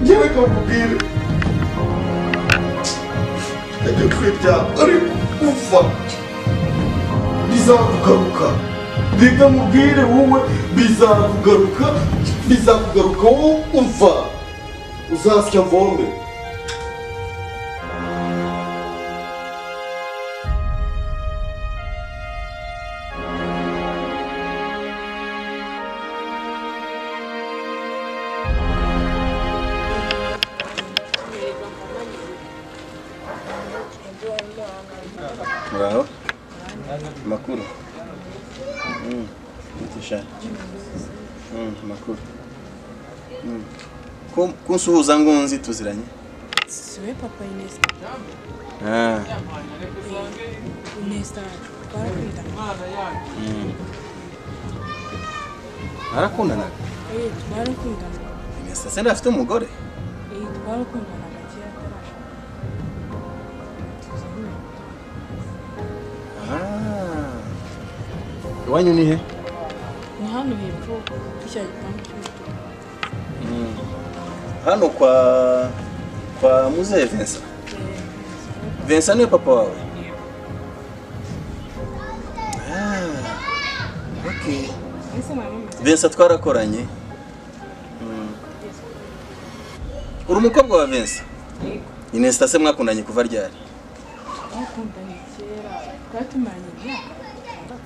Ngewe kakubwire ajya kwibya ariko uva bizakugaruka. Reka mubwire wowe bizakugaruka wowe uva uzasya vombe. Bravo. Makuru. Ntisha. Makuru. Kunsuhuza ngo nzi tuziranye. Siwe papa Inesta. Ah. Inesta. Barakundanaga? Twarakundanaga. Inesa se ndafite umugore? Twarakundanaga kera Iwanyu ni he? ni hano hepfo cya gipangu cy'umutuku. Hano kwa Muzehe Vincent. Vincent ni papa wawe? Okay. Vincent twarakoranye. Uri umukobwa wa Vincent? Inesta se mwakundanye kuva ryari? Twakundanye kera twatumanye imyaka 6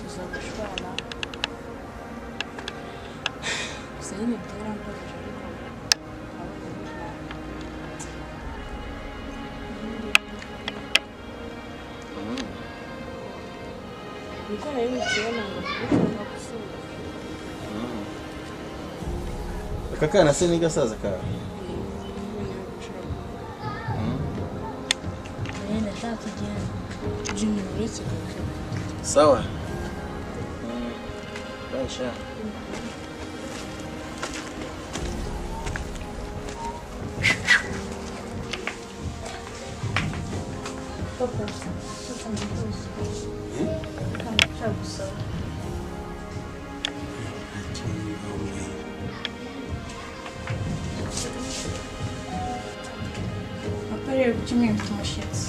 tuzagushwana gusa nyine byarambabaje ariko rero ikibona ngo ndikunda gusura Aka kana se ni gasaza kawe? Sawa. Baisha. Aparelho de mim, umushyitsi.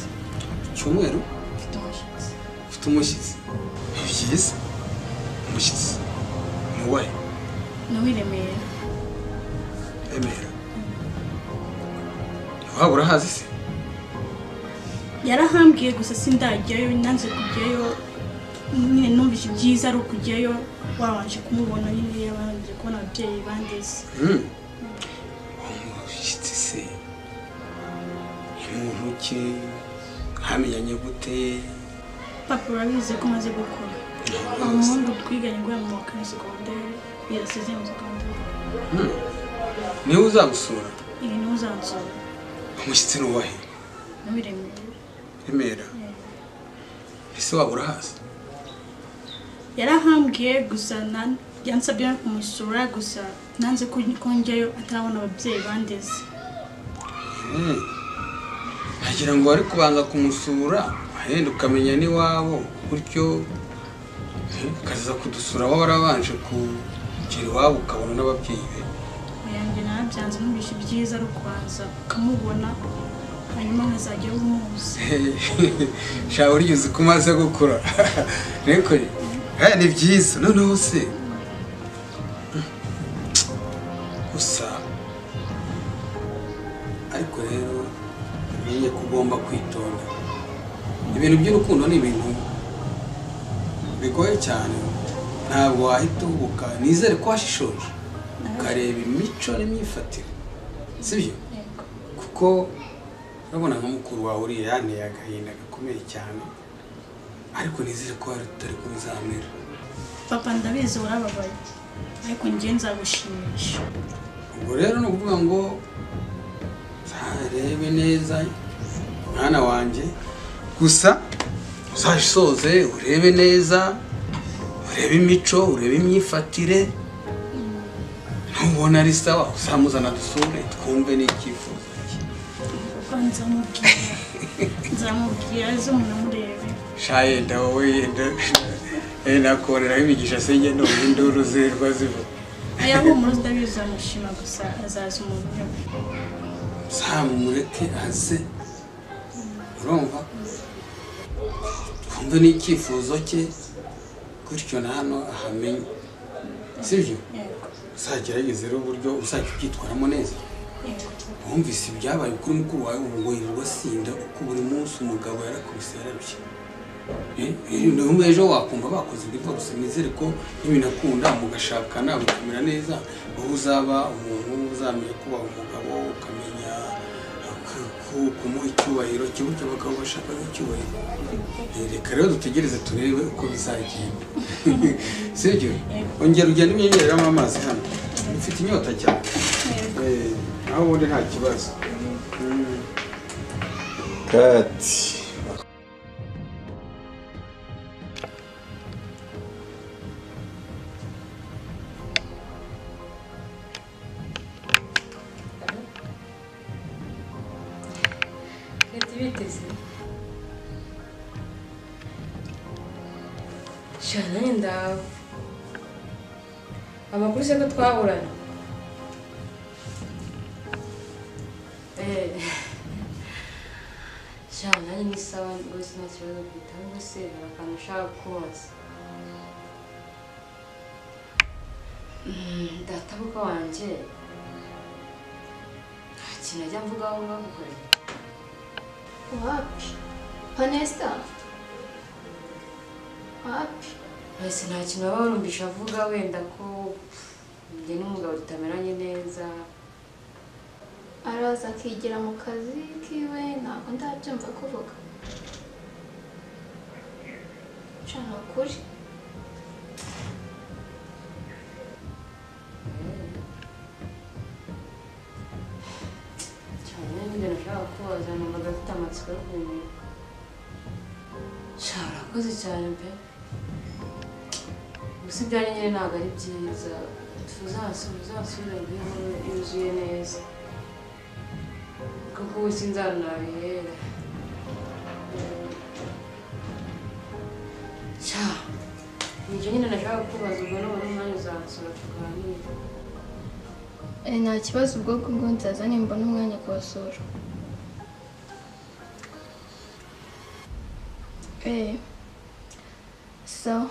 Cyumweru? Mfite umushyitsi. Ufite umushyitsi? Byiza. Umushyitsi. Muwaye? Nawe Remera. Remera. Waba urahazi se? Yarahambwiye gusa sindajyayo nanze kujyayo nyine numvise byiza ari ukujyayo wabanje kumubona nyine yabanje kubona ababyeyi bandeze. Umushyitsi se? Umuntu ki? Hamenyanye gute? Papa urabizi ko maze gukora. Umuhungu twiganye ngo mu wa secondaire yasize mu secondaire. Niwe uzagusura? Niwe uzansura. Umushyitsi ni uwahe? Nawe Remera. Remera? Ese waba urahazi? Yarahambwiye gusa yansabye kumusura gusa nanze kongerayo atarabona ababyeyi bandeze. Nagira ngo wari kubanga kumusura ahenda ukamenya n'iwabo gutyo kaza kudusura waba warabanje kugera iwabo ukabona n'ababyeyi be. Yanjye narabyanze numvise byiza ari ukubanza ukamubona hanyuma nkazajya umuzi. Shaho uryuze ko umaze gukura. Reko ni byiza noneho se gusa ariko rero umenye ko ugomba kwitonda. Ibintu by'urukundo ni ibintu bigoye cyane, ntabwo wahita ubuka. Nizere ko washishoje ukareba imico n'imyifatire, sibyo? Kuko urabona nka mukuru wawe uriya yanteye agahinda gakomeye cyane, ariko nizere ko utari kubizamera. Papa ndabizi urababaye ariko njye nzagushimisha. Ubwo rero ni ukuvuga ngo uzarebe neza mwana wanjye, gusa uzashoze urebe neza, urebe imico, urebe imyifatire, ntubona ari sawa uzamuzana dusure twumve n'icyifuzo cye. Nzamubwira aze munamurebe. Shayenda wowe yenda nakoreraho imigisha se njye numva induru zirwa ziva. Aya humura ndabizi amushima gusa azaza umuntu nyuma. Zamureke aze, urumva twumve n'icyifuzo cye gutyo na hano ahamenye, sibyo? Uzagerageze rero uburyo uzajya ubyitwaramo neza. Wumvise ibyabaye kuri mukuru wawe ubu ngo yirirwa asinda uko buri munsi umugabo yarakubise yarabye. Ndumva ejo wakumva bakoze divorce. Nizere ko n'ibinakunda mugashakana bikamera neza, wowe uzaba umuntu uzamenya kuba umugabo, ukamenya kumuha icyubahiro cy'uburyo abagabo bashaka icyubahiro. Reka rero dutegereze turebe uko bizagenda, sibyo? Ongera ujyane imyenyereramo amazi hano, mfite inyota cyane. Naho ubundi nta kibazo. Kati biteze shana ndawe amakuru se ko twahurana shana nanjye ni sawa rwose nta kibazo mfite ahubwo se hari akantu ushaka kubaza databuka wanjye nta kintu ajya mvugaho bagukoreye wapi Vanessa wapi wese nta kintu baba barumvisha avuga wenda ko njye n'umugabo tutameranye neza araza akigira mu kazi kiwe ntabwo ndabyumva kuvuga nshaka ukuri cyane n'ibyo nashaka kubaza numvaga afite amatsiko yo kubimenya sha urakoze cyane pe gusa ibyanjye nyine ntabwo ari byiza tuzasubire ngo inkuru yuzuye neza kuko ubu sinzanabihera sha nicyo nyine nashaka kubaza ubwo nubona umwanya uzansura tuganira nta kibazo ubwoko bwo nzaza nimbona umwanya kubasura so